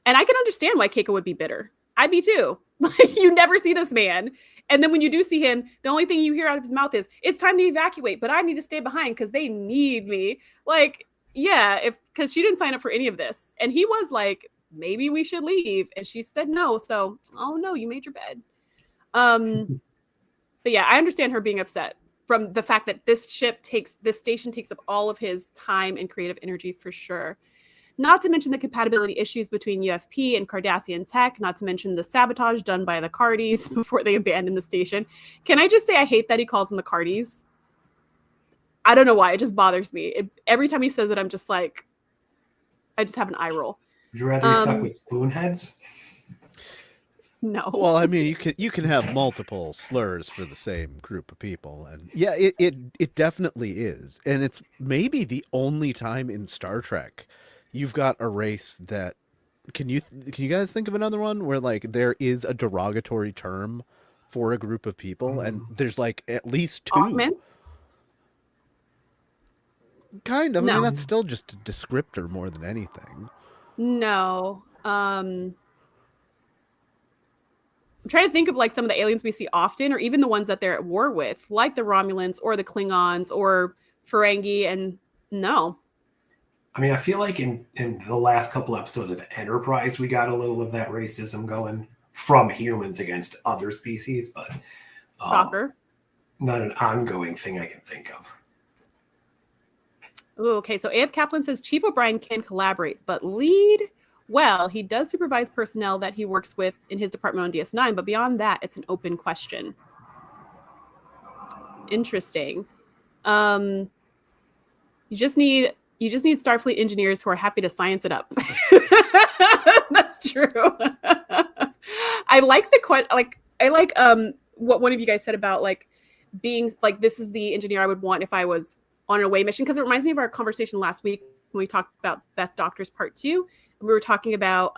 I can understand why Keiko would be bitter. I'd be too. Like, you never see this man. And then when you do see him, the only thing you hear out of his mouth is, it's time to evacuate, but I need to stay behind because they need me. Like, yeah, because she didn't sign up for any of this. And he was like, maybe we should leave. And she said no. So, oh no, you made your bed. But yeah, I understand her being upset from the fact that this station takes up all of his time and creative energy for sure. Not to mention the compatibility issues between UFP and Cardassian tech, not to mention the sabotage done by the Cardis before they abandoned the station. Can I just say I hate that he calls them the Cardis? I don't know why. It just bothers me. Every time he says it, I'm just like, I just have an eye roll. Would you rather be stuck with spoonheads? No. Well, I mean, you can have multiple slurs for the same group of people, and yeah, it definitely is, and it's maybe the only time in Star Trek you've got a race that can you guys think of another one where like there is a derogatory term for a group of people, and there's like at least 2. Augments? Kind of. No. I mean, that's still just a descriptor more than anything. No. I'm trying to think of like some of the aliens we see often, or even the ones that they're at war with, like the Romulans or the Klingons or Ferengi, and no. I mean, I feel like in the last couple episodes of Enterprise, we got a little of that racism going from humans against other species, but Shocker. Not an ongoing thing I can think of. Ooh, okay, so A.F. Kaplan says Chief O'Brien can collaborate, but lead? Well, he does supervise personnel that he works with in his department on DS9, but beyond that, it's an open question. Interesting. You just need Starfleet engineers who are happy to science it up. That's true. I like what one of you guys said about like being like, this is the engineer I would want if I was on an away mission, because it reminds me of our conversation last week when we talked about Best Doctors Part 2. And we were talking about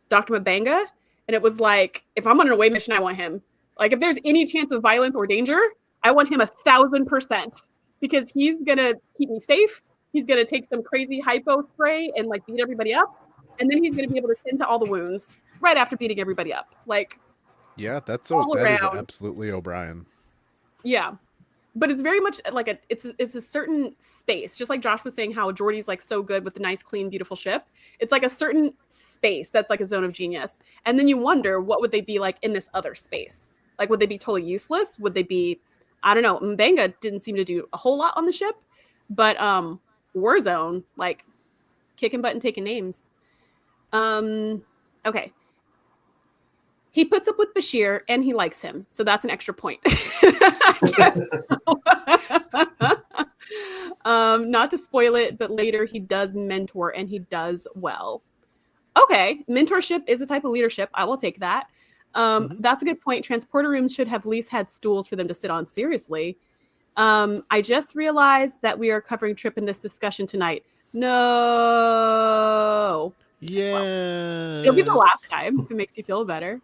Dr. Mabanga, and it was like, if I'm on an away mission, I want him. Like, if there's any chance of violence or danger, I want him 1,000%, because he's gonna keep me safe. He's gonna take some crazy hypo spray and like beat everybody up, and then he's gonna be able to tend to all the wounds right after beating everybody up. Like, yeah, that is absolutely O'Brien. Yeah. But it's very much like it's a certain space, just like Josh was saying how Geordie's like so good with the nice, clean, beautiful ship. It's like a certain space that's like a zone of genius. And then you wonder, what would they be like in this other space? Like, would they be totally useless? Would they be, I don't know. Mbanga didn't seem to do a whole lot on the ship, but Warzone, like kicking butt and taking names. Okay. He puts up with Bashir and he likes him. So that's an extra point. I guess so. Not to spoil it, but later he does mentor and he does well. Okay. Mentorship is a type of leadership. I will take that. That's a good point. Transporter rooms should have at least had stools for them to sit on. Seriously. I just realized that we are covering Trip in this discussion tonight. No. Yes. It'll be the last time if it makes you feel better.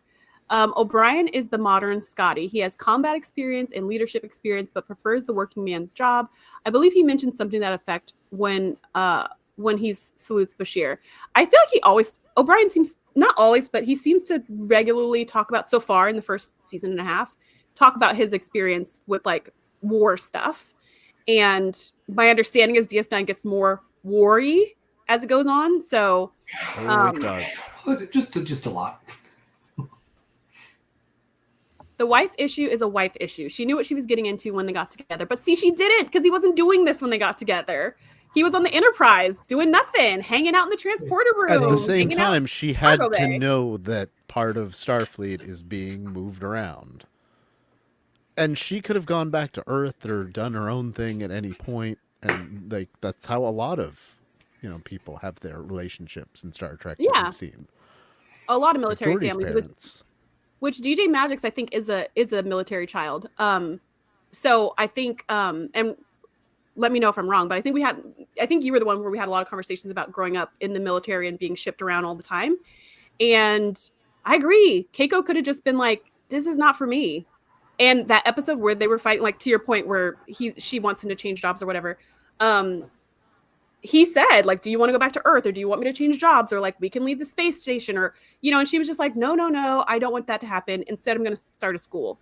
O'Brien is the modern Scotty. He has combat experience and leadership experience, but prefers the working man's job. I believe he mentioned something to that effect when he salutes Bashir. I feel like O'Brien seems, not always, but he seems to regularly talk about, so far in the first season and a half, talk about his experience with like war stuff. And my understanding is DS9 gets more war-y as it goes on. So it does. Just a lot. The wife issue is a wife issue. She knew what she was getting into when they got together. But see, she didn't, because he wasn't doing this when they got together. He was on the Enterprise doing nothing, hanging out in the transporter room. At the same time, she had to know that part of Starfleet is being moved around. And she could have gone back to Earth or done her own thing at any point. And like that's how a lot of people have their relationships in Star Trek that we've seen. A lot of military Geordi's families. Parents. Which DJ Magix, I think, is a military child. So I think, and let me know if I'm wrong, but I think you were the one where we had a lot of conversations about growing up in the military and being shipped around all the time. And I agree. Keiko could have just been like, this is not for me. And that episode where they were fighting, like to your point, where she wants him to change jobs or whatever. He said, like, do you want to go back to Earth, or do you want me to change jobs, or like we can leave the space station, or and she was just like, no, I don't want that to happen. Instead, I'm going to start a school.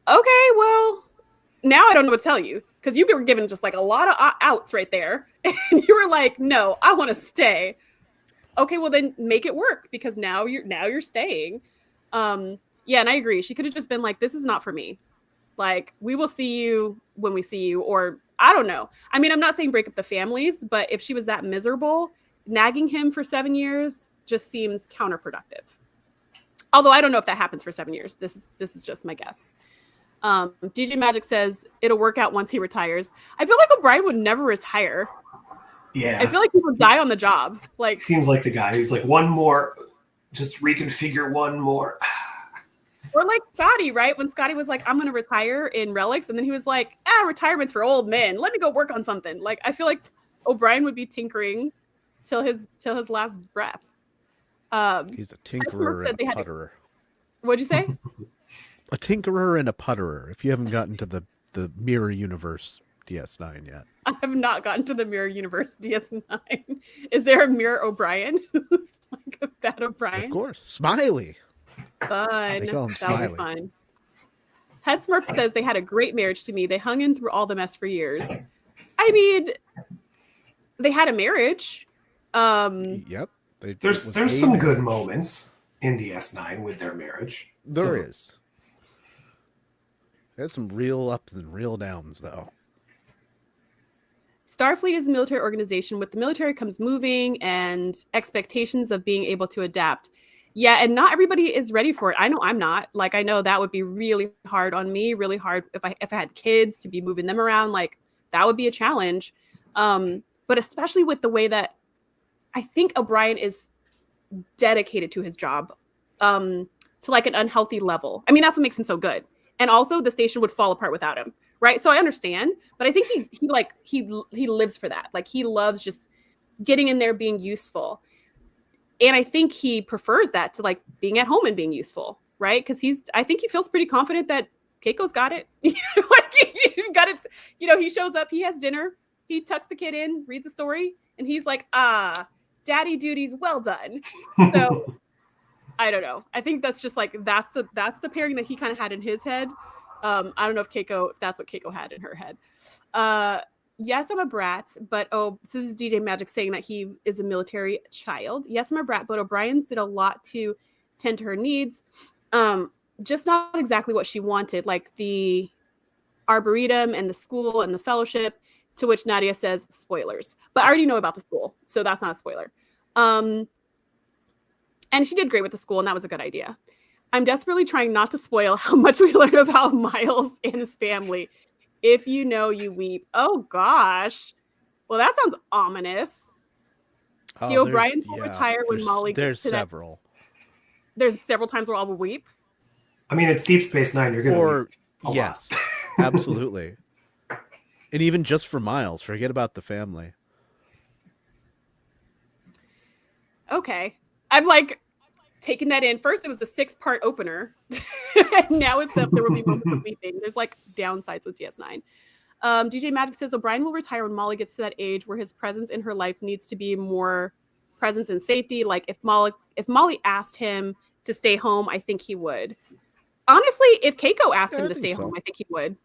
Okay, well, now I don't know what to tell you, because you were given just like a lot of outs right there, and you were like, no, I want to stay. Okay, well then make it work, because now you're staying. Yeah, and I agree. She could have just been like, this is not for me. Like, we will see you when we see you, or I don't know. I mean, I'm not saying break up the families, but if she was that miserable, nagging him for 7 years just seems counterproductive. Although I don't know if that happens for 7 years. This is just my guess. DJ Magic says it'll work out once he retires. I feel like O'Brien would never retire. Yeah. I feel like people die on the job. Like, seems like the guy who's like, one more, just reconfigure one more. Or like Scotty, right? When Scotty was like, I'm going to retire in Relics. And then he was like, retirement's for old men. Let me go work on something. Like, I feel like O'Brien would be tinkering till his last breath. He's a tinkerer and a putterer. What'd you say? A tinkerer and a putterer. If you haven't gotten to the Mirror Universe DS9 yet. I have not gotten to the Mirror Universe DS9. Is there a Mirror O'Brien who's like a bad O'Brien? Of course. Smiley. Fun. They call him Smiley. Fun. Head Smurf says they had a great marriage to me. They hung in through all the mess for years. I mean, they had a marriage. Yep. There's some good moments in DS9 with their marriage. There is. There's some real ups and real downs, though. Starfleet is a military organization. With the military comes moving and expectations of being able to adapt. Yeah, and not everybody is ready for it. I know I'm not. Like, I know that would be really hard on me, really hard if I had kids to be moving them around. Like, that would be a challenge. But especially with the way that I think O'Brien is dedicated to his job to like an unhealthy level. I mean, that's what makes him so good. And also the station would fall apart without him. Right. So I understand. But I think he lives for that. Like, he loves just getting in there, being useful. And I think he prefers that to like being at home and being useful, right? Because I think he feels pretty confident that Keiko's got it. Like, you got it. He shows up, he has dinner, he tucks the kid in, reads the story, and he's like, daddy duties, well done. So I don't know. I think that's just like that's the pairing that he kind of had in his head. I don't know if that's what Keiko had in her head. Yes, I'm a brat, but this is DJ Magic saying that he is a military child. Yes, I'm a brat, but O'Brien's did a lot to tend to her needs. Just not exactly what she wanted, like the Arboretum and the school and the fellowship, to which Nadia says, spoilers. But I already know about the school, so that's not a spoiler. And she did great with the school, and that was a good idea. I'm desperately trying not to spoil how much we learn about Miles and his family. If you know, you weep. Oh, gosh. Well, that sounds ominous. The O'Briens will retire when Molly gets to several. There's several times where I will weep. I mean, it's Deep Space Nine. You're going to weep a yes, absolutely. And even just for Miles, forget about the family. okay. I've like taken that in. First, it was the 6-part opener. And now it's there will be moments of weeping. There's like downsides with DS9. DJ Magic says O'Brien will retire when Molly gets to that age where his presence in her life needs to be more presence and safety. Like if Molly asked him to stay home, I think he would. Honestly, if Keiko asked him to stay home, I think he would.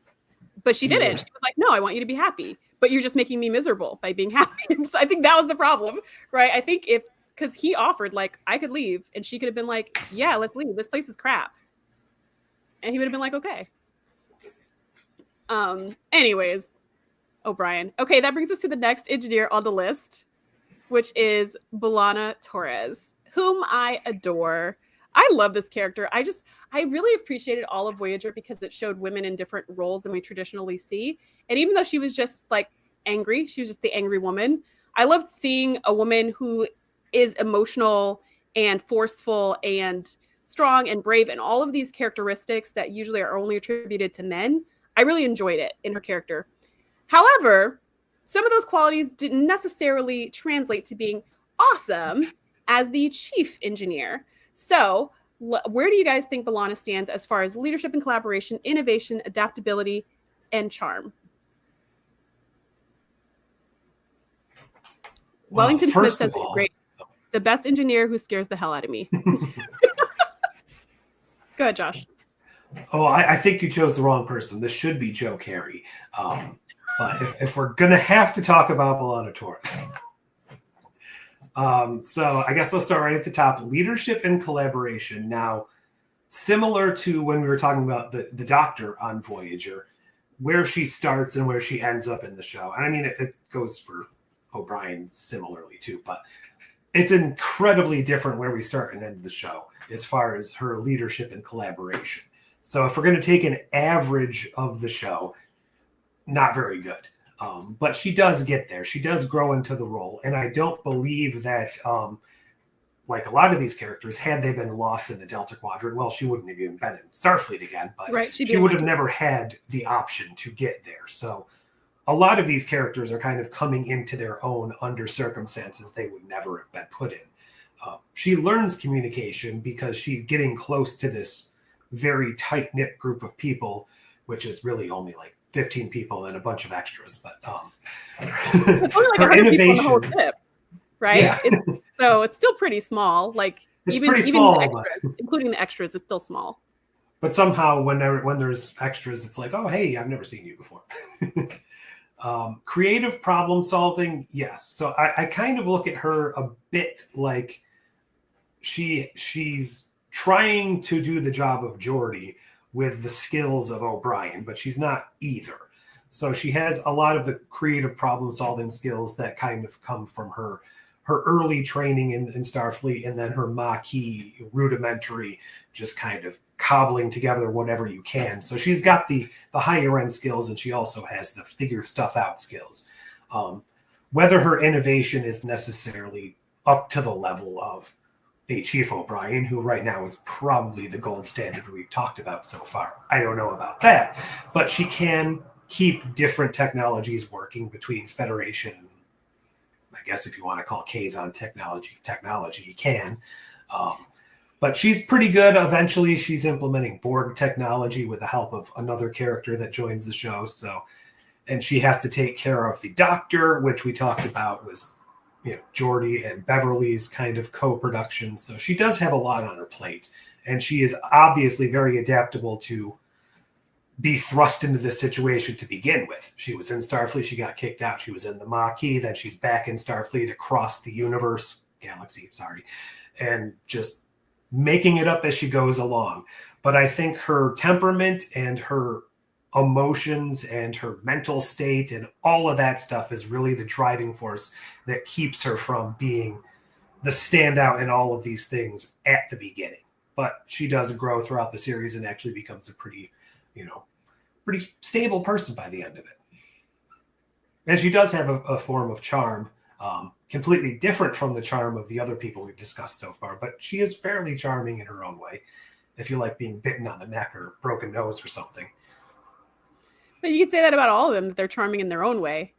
But she didn't. She was like, no, I want you to be happy. But you're just making me miserable by being happy. So I think that was the problem, right? I think because he offered, like, I could leave. And she could have been like, yeah, let's leave. This place is crap. And he would have been like, okay. Anyways, O'Brien. Okay, that brings us to the next engineer on the list, which is B'Elanna Torres, whom I adore. I love this character. I really appreciated all of Voyager because it showed women in different roles than we traditionally see. And even though she was just like angry, she was just the angry woman. I loved seeing a woman who is emotional and forceful and strong and brave and all of these characteristics that usually are only attributed to men. I really enjoyed it in her character. However, some of those qualities didn't necessarily translate to being awesome as the chief engineer. So where do you guys think B'Elanna stands as far as leadership and collaboration, innovation, adaptability, and charm? Well, Wellington Smith says, great. The best engineer who scares the hell out of me. Go ahead, Josh. Oh, I think you chose the wrong person. This should be Joe Carey. But if we're going to have to talk about B'Elanna Torres. So I guess I'll start right at the top. Leadership and collaboration. Now, similar to when we were talking about the Doctor on Voyager, where she starts and where she ends up in the show. And I mean, it goes for O'Brien similarly too, but it's incredibly different where we start and end the show as far as her leadership and collaboration. So if we're going to take an average of the show, not very good. But she does get there. She does grow into the role. And I don't believe that, like a lot of these characters, had they been lost in the Delta Quadrant, well, she wouldn't have even been in Starfleet again. But right, she would have never had the option to get there. So a lot of these characters are kind of coming into their own under circumstances they would never have been put in. She learns communication because she's getting close to this very tight-knit group of people, which is really only like 15 people and a bunch of extras, but it's only like 100 people on the whole ship, right? Yeah. So it's still pretty small. Like even small, the extras, including the extras, it's still small. But somehow when there's extras, it's like, oh, hey, I've never seen you before. Creative problem solving, yes. So I kind of look at her a bit like she's trying to do the job of Geordi with the skills of O'Brien, but she's not either. So she has a lot of the creative problem solving skills that kind of come from her early training in Starfleet, and then her Maquis rudimentary, just kind of cobbling together whatever you can. So she's got the higher end skills, and she also has the figure stuff out skills. Whether her innovation is necessarily up to the level of a Chief O'Brien, who right now is probably the gold standard we've talked about so far, I don't know about that, but she can keep different technologies working between Federation and, I guess if you want to call Kazon technology, you can. But she's pretty good. Eventually, she's implementing Borg technology with the help of another character that joins the show. So, and she has to take care of the Doctor, which we talked about was, Geordi and Beverly's kind of co-production. So she does have a lot on her plate, and she is obviously very adaptable to be thrust into this situation to begin with. She was in Starfleet, she got kicked out. She was in the Maquis, then she's back in Starfleet across the galaxy, and just making it up as she goes along. But I think her temperament and her emotions and her mental state and all of that stuff is really the driving force that keeps her from being the standout in all of these things at the beginning. But she does grow throughout the series and actually becomes a pretty stable person by the end of it. And she does have a form of charm, completely different from the charm of the other people we've discussed so far, but she is fairly charming in her own way, if you like being bitten on the neck or broken nose or something. But you could say that about all of them, that they're charming in their own way.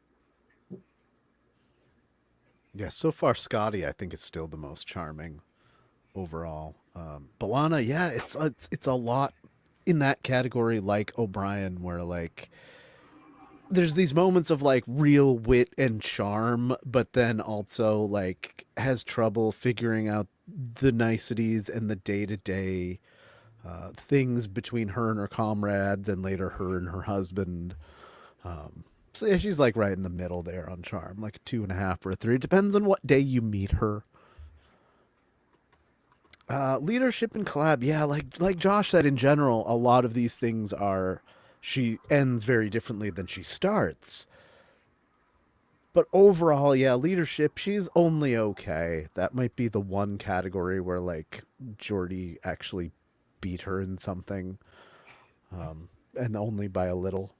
Yeah, so far Scotty I think is still the most charming overall. B'Elanna, yeah, it's a lot in that category like O'Brien, where like there's these moments of like real wit and charm, but then also like has trouble figuring out the niceties and the day to day things between her and her comrades, and later her and her husband. So yeah, she's like right in the middle there on charm, like a 2.5 or a 3. It depends on what day you meet her. Leadership and collab, yeah, like Josh said, in general, a lot of these things are she ends very differently than she starts. But overall, yeah, leadership, she's only okay. That might be the one category where like Geordi actually beat her in something, and only by a little.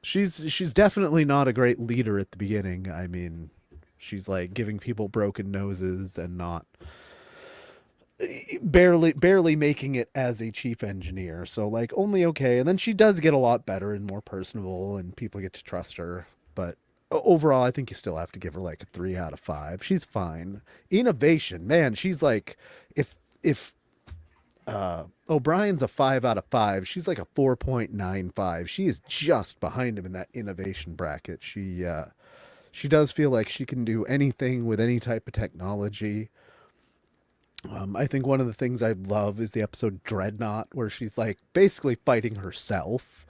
She's definitely not a great leader at the beginning. I mean, she's like giving people broken noses and not barely making it as a chief engineer. So like only okay. And then she does get a lot better and more personable, and people get to trust her. But overall, I think you still have to give her like a 3 out of 5. She's fine. Innovation, man, she's like, if O'Brien's a 5 out of 5, she's like a 4.95. She is just behind him in that innovation bracket. She does feel like she can do anything with any type of technology. I think one of the things I love is the episode Dreadnought, where she's like basically fighting herself,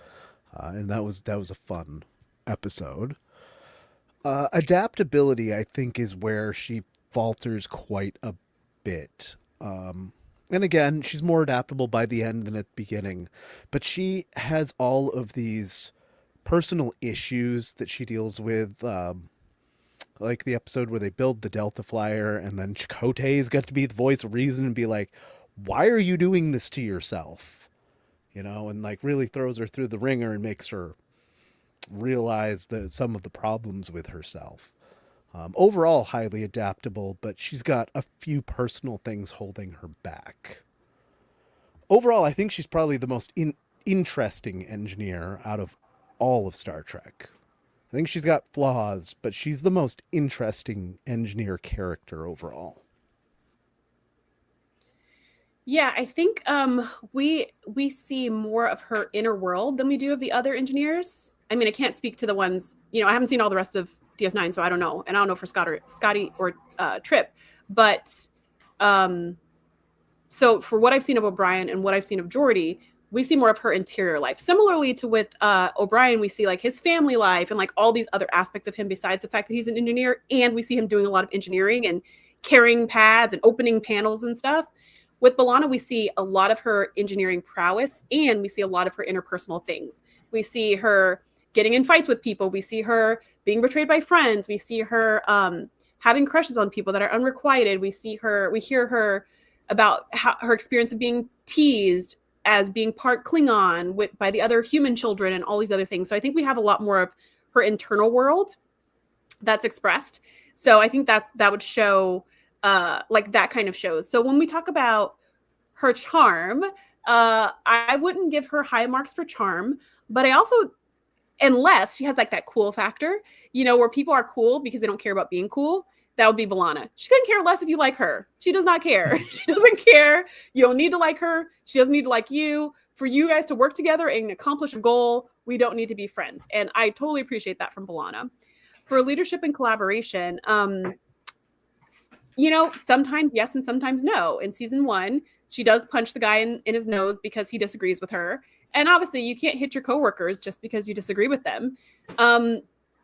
and that was a fun episode. Adaptability, I think, is where she falters quite a bit. And again, she's more adaptable by the end than at the beginning, but she has all of these personal issues that she deals with. Like the episode where they build the Delta Flyer, and then Chakotay's got to be the voice of reason and be like, why are you doing this to yourself? You know, and like really throws her through the ringer and makes her realize some of the problems with herself. Overall, highly adaptable, but she's got a few personal things holding her back. Overall, I think she's probably the most interesting engineer out of all of Star Trek. I think she's got flaws, but she's the most interesting engineer character overall. Yeah, I think we see more of her inner world than we do of the other engineers. I mean, I can't speak to the ones, I haven't seen all the rest of DS9, so I don't know. And I don't know for Scotty or Trip. But so for what I've seen of O'Brien and what I've seen of Geordi, we see more of her interior life. Similarly to with O'Brien, we see like his family life and like all these other aspects of him besides the fact that he's an engineer. And we see him doing a lot of engineering and carrying pads and opening panels and stuff. With B'Elanna, we see a lot of her engineering prowess, and we see a lot of her interpersonal things. We see her getting in fights with people. We see her being betrayed by friends. We see her having crushes on people that are unrequited. We hear her about her experience of being teased as being part Klingon by the other human children and all these other things. So I think we have a lot more of her internal world that's expressed. So I think that would show like that kind of shows. So when we talk about her charm, I wouldn't give her high marks for charm, but I also, unless she has like that cool factor, where people are cool because they don't care about being cool. That would be B'Elanna. She couldn't care less if you like her. She does not care. She doesn't care. You don't need to like her. She doesn't need to like you. For you guys to work together and accomplish a goal, we don't need to be friends. And I totally appreciate that from B'Elanna. For leadership and collaboration, sometimes yes and sometimes no. In season 1, she does punch the guy in his nose because he disagrees with her. And obviously you can't hit your coworkers just because you disagree with them.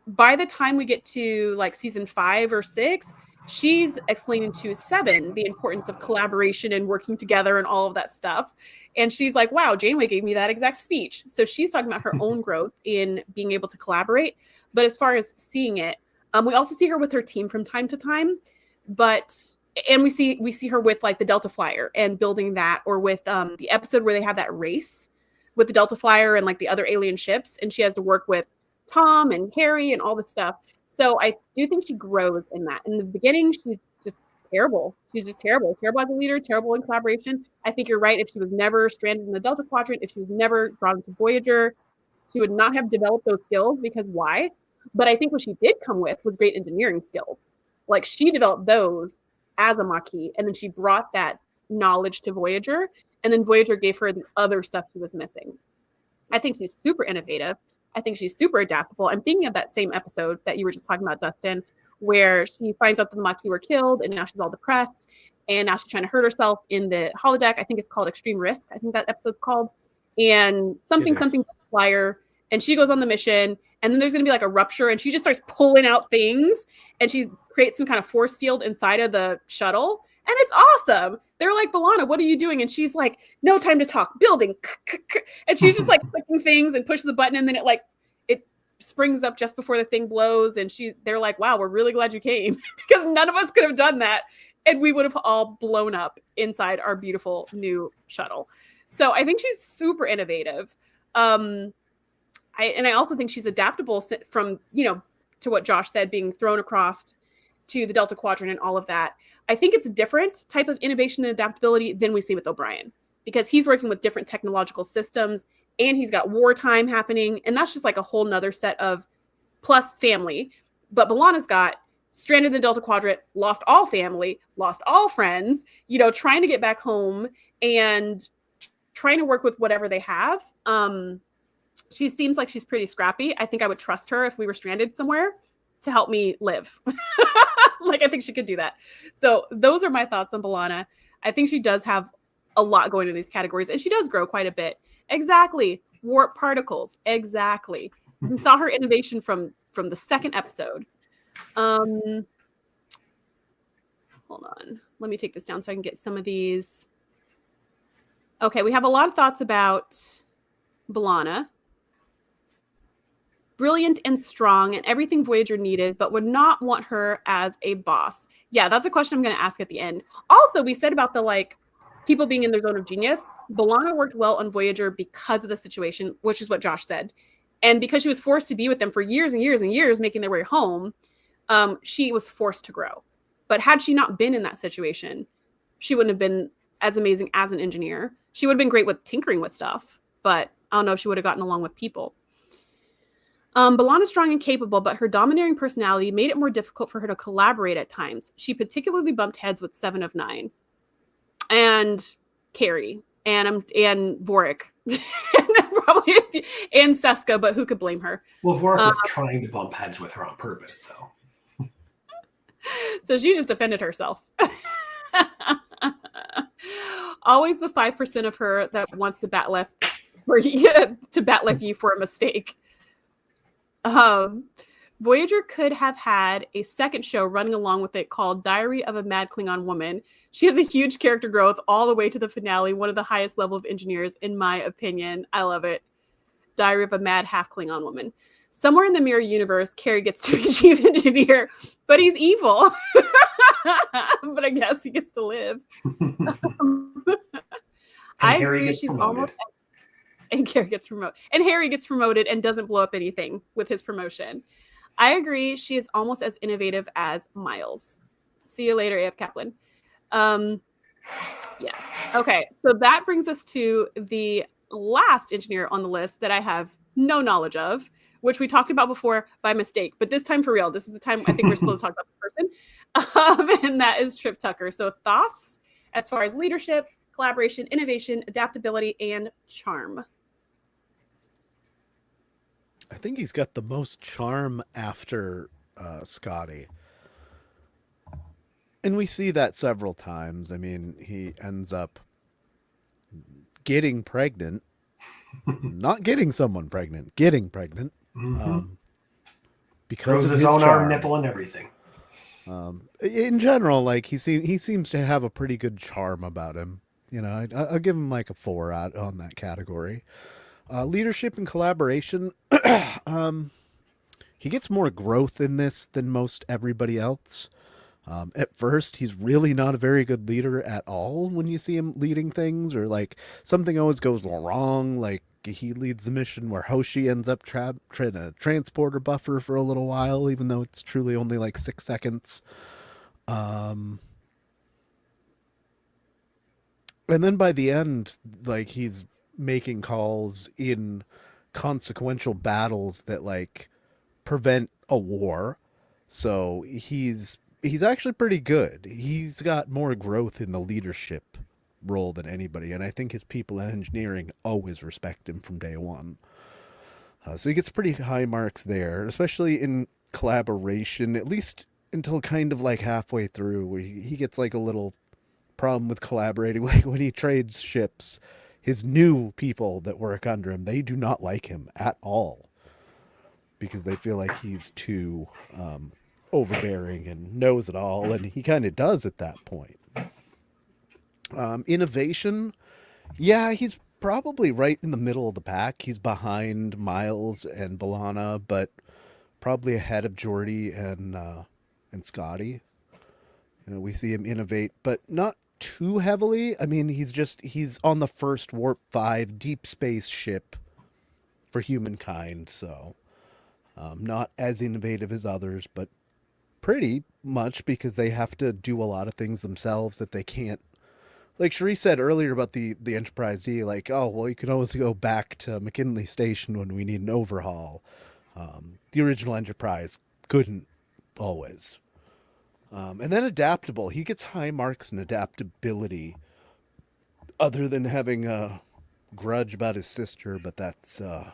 By the time we get to like season 5 or 6, she's explaining to 7 the importance of collaboration and working together and all of that stuff. And she's like, wow, Janeway gave me that exact speech. So she's talking about her own growth in being able to collaborate. But as far as seeing it, we also see her with her team from time to time. And we see her with like the Delta Flyer and building that, or with the episode where they have that race with the Delta Flyer and like the other alien ships. And she has to work with Tom and Harry and all this stuff. So I do think she grows in that. In the beginning, she's just terrible. She's just terrible as a leader, terrible in collaboration. I think you're right. If she was never stranded in the Delta Quadrant, if she was never brought into Voyager, she would not have developed those skills, because why? But I think what she did come with was great engineering skills. Like she developed those as a Maquis, and then she brought that knowledge to Voyager, and then Voyager gave her the other stuff she was missing. I think she's super innovative. I think she's super adaptable. I'm thinking of that same episode that you were just talking about, Dustin, where she finds out that the Maquis were killed, and now she's all depressed, and now she's trying to hurt herself in the holodeck. I think it's called Extreme Risk. I think that episode's called. And something flyer, and she goes on the mission, and then there's going to be like a rupture, and she just starts pulling out things, and she creates some kind of force field inside of the shuttle, and it's awesome. They're like, B'Elanna, what are you doing? And she's like, no time to talk, building. And she's just like clicking things and pushes the button, and then it springs up just before the thing blows, and they're like, wow, we're really glad you came, because none of us could have done that, and we would have all blown up inside our beautiful new shuttle. So I think she's super innovative. I also think she's adaptable from, to what Josh said, being thrown across to the Delta Quadrant and all of that. I think it's a different type of innovation and adaptability than we see with O'Brien, because he's working with different technological systems, and he's got wartime happening. And that's just like a whole nother set of plus family. But B'Elanna's got stranded in the Delta Quadrant, lost all family, lost all friends, trying to get back home and trying to work with whatever they have. She seems like she's pretty scrappy. I think I would trust her if we were stranded somewhere to help me live. Like, I think she could do that. So those are my thoughts on B'Elanna. I think she does have a lot going in these categories, and she does grow quite a bit. Exactly. Warp particles. Exactly. We saw her innovation from the second episode. Hold on. Let me take this down so I can get some of these. Okay, we have a lot of thoughts about B'Elanna. Brilliant and strong and everything Voyager needed, but would not want her as a boss. Yeah, that's a question I'm going to ask at the end. Also, we said about the people being in their zone of genius. B'Elanna worked well on Voyager because of the situation, which is what Josh said. And because she was forced to be with them for years and years and years, making their way home, she was forced to grow. But had she not been in that situation, she wouldn't have been as amazing as an engineer. She would have been great with tinkering with stuff, but I don't know if she would have gotten along with people. B'Elanna's strong and capable, but her domineering personality made it more difficult for her to collaborate at times. She particularly bumped heads with 7 of 9 and Carrie and Vorik probably and Seska, but who could blame her? Well, Vorik was trying to bump heads with her on purpose, so she just defended herself. Always the 5% of her that wants to batlift you for a mistake. Voyager could have had a second show running along with it called Diary of a Mad Klingon Woman. She has a huge character growth all the way to the finale, one of the highest level of engineers, in my opinion. I love it. Diary of a Mad Half Klingon Woman. Somewhere in the mirror universe, Carrie gets to be chief engineer, but he's evil. But I guess he gets to live. I agree. She's almost... And Carrie gets promoted. And Harry gets promoted and doesn't blow up anything with his promotion. I agree. She is almost as innovative as Miles. See you later, A.F. Kaplan. Yeah. Okay. So that brings us to the last engineer on the list that I have no knowledge of, which we talked about before by mistake. But this time for real. This is the time I think we're supposed to talk about this person. And that is Trip Tucker. So thoughts as far as leadership, collaboration, innovation, adaptability, and charm. I think he's got the most charm after Scotty. And we see that several times. I mean, he ends up getting pregnant. Not getting someone pregnant. Getting pregnant. Mm-hmm. Because Grows of his own arm, nipple, and everything. In general, he seems to have a pretty good charm about him. I'll give him a 4 out on that category. Leadership and collaboration. He gets more growth in this than most everybody else. At first, he's really not a very good leader at all when you see him leading things, or something always goes wrong. He leads the mission where Hoshi ends up trying to transport her buffer for a little while, even though it's truly only 6 seconds. And then by the end, he's making calls in consequential battles that prevent a war. So he's he's actually pretty good. He's got more growth in the leadership role than anybody, and I think his people in engineering always respect him from day one. So he gets pretty high marks there, especially in collaboration, at least until kind of like halfway through, where he gets like a little problem with collaborating. Like when he trades ships, his new people that work under him, they do not like him at all because they feel like he's too overbearing and knows it all, and he kind of does at that point. Innovation, yeah, he's probably right in the middle of the pack. He's behind Miles and B'Elanna, but probably ahead of Geordi and Scotty. You know, we see him innovate, but not too heavily. I mean, he's on the first Warp 5 deep space ship for humankind, so not as innovative as others, but pretty much because they have to do a lot of things themselves that they can't. Like Cherie said earlier about the Enterprise D, like, oh, well, you can always go back to McKinley Station when we need an overhaul. The original Enterprise couldn't always. And then adaptable. He gets high marks in adaptability, other than having a grudge about his sister, but that's kind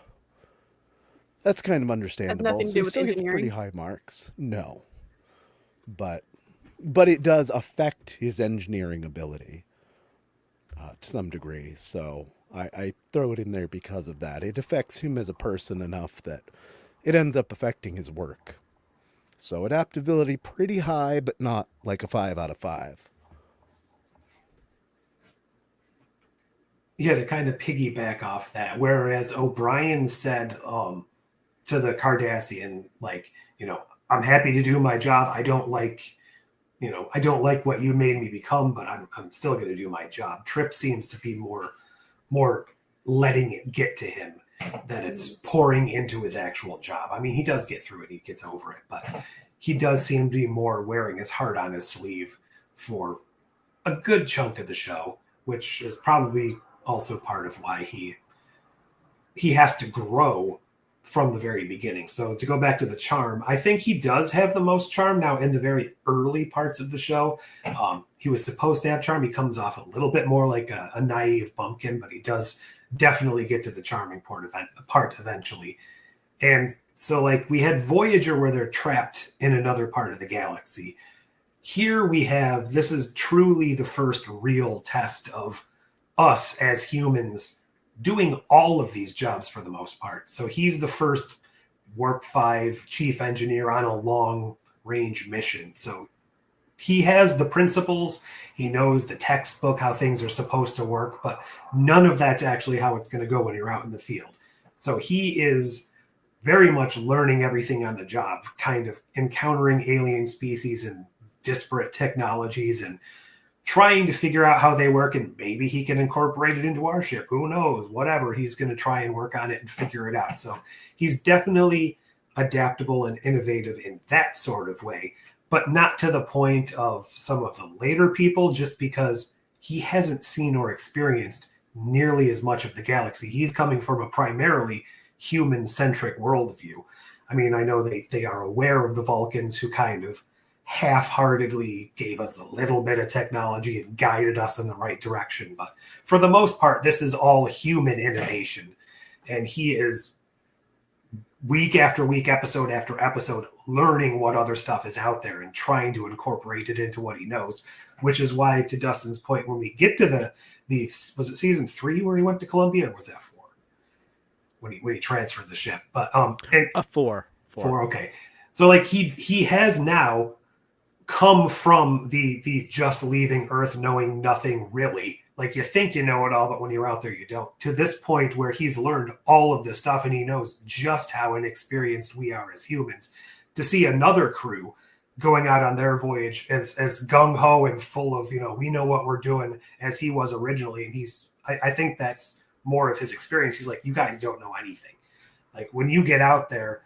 of understandable. nothing to So do he with still gets pretty engineering? high marks. No. But it does affect his engineering ability to some degree. So I throw it in there because of that. It affects him as a person enough that it ends up affecting his work. So adaptability pretty high, but not like a 5 out of 5. Yeah, to kind of piggyback off that, whereas O'Brien said to the Cardassian, like, I'm happy to do my job. I don't like what you made me become, but I'm still going to do my job. Trip seems to be more letting it get to him than it's pouring into his actual job. I mean, he does get through it. He gets over it, but he does seem to be more wearing his heart on his sleeve for a good chunk of the show, which is probably also part of why he has to grow from the very beginning. So to go back to the charm, I think he does have the most charm now in the very early parts of the show. He was supposed to have charm. He comes off a little bit more like a naive bumpkin, but he does definitely get to the charming part eventually. And so like we had Voyager where they're trapped in another part of the galaxy. Here we have, this is truly the first real test of us as humans doing all of these jobs for the most part. So he's the first Warp 5 chief engineer on a long range mission. So he has the principles. He knows the textbook, how things are supposed to work, but none of that's actually how it's going to go when you're out in the field. So he is very much learning everything on the job, kind of encountering alien species and disparate technologies and trying to figure out how they work, and maybe he can incorporate it into our ship. Who knows? Whatever. He's going to try and work on it and figure it out. So he's definitely adaptable and innovative in that sort of way, but not to the point of some of the later people, just because he hasn't seen or experienced nearly as much of the galaxy. He's coming from a primarily human-centric worldview. I mean, I know they are aware of the Vulcans who kind of half-heartedly gave us a little bit of technology and guided us in the right direction. But for the most part, this is all human innovation. And he is week after week, episode after episode, learning what other stuff is out there and trying to incorporate it into what he knows, which is why, to Dustin's point, when we get to the was it season 3 where he went to Columbia, or was that 4? When he transferred the ship. But and A 4. 4, okay. So like he has now come from the just leaving Earth knowing nothing really. Like you think you know it all, but when you're out there, you don't. To this point where he's learned all of this stuff and he knows just how inexperienced we are as humans. To see another crew going out on their voyage as gung-ho and full of, we know what we're doing as he was originally. And I think that's more of his experience. He's like, you guys don't know anything. Like when you get out there,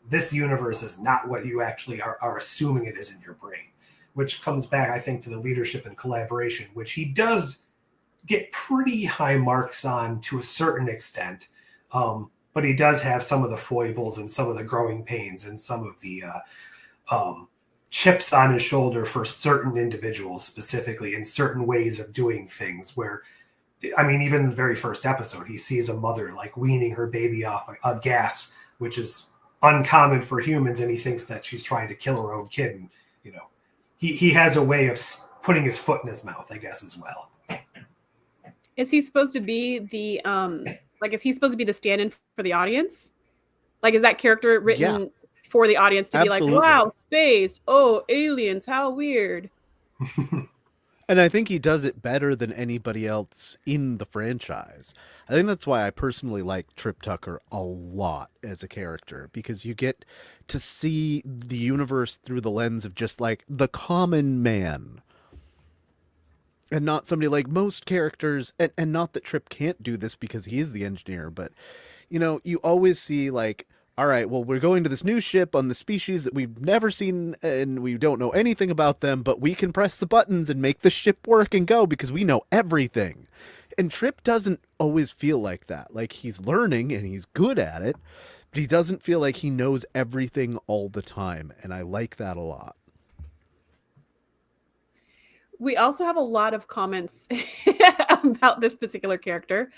this universe is not what you actually are assuming it is in your brain, which comes back, I think, to the leadership and collaboration, which he does get pretty high marks on to a certain extent. But he does have some of the foibles and some of the growing pains and some of the chips on his shoulder for certain individuals specifically in certain ways of doing things where, I mean, even in the very first episode, he sees a mother like weaning her baby off a gas, which is uncommon for humans. And he thinks that she's trying to kill her own kid. And, you know, he has a way of putting his foot in his mouth, I guess, as well. Is he supposed to be the, is he supposed to be the stand-in for the audience? Like, is that character written for the audience to Absolutely. be like, wow, space, oh, aliens, how weird. And I think he does it better than anybody else in the franchise. I think that's why I personally like Trip Tucker a lot as a character, because you get to see the universe through the lens of just like the common man. And not somebody like most characters, and not that Trip can't do this because he is the engineer, but, you know, you always see like, all right, well, we're going to this new ship on the species that we've never seen and we don't know anything about them, but we can press the buttons and make the ship work and go because we know everything. And Trip doesn't always feel like that. Like, he's learning and he's good at it, but he doesn't feel like he knows everything all the time. And I like that a lot. We also have a lot of comments about this particular character,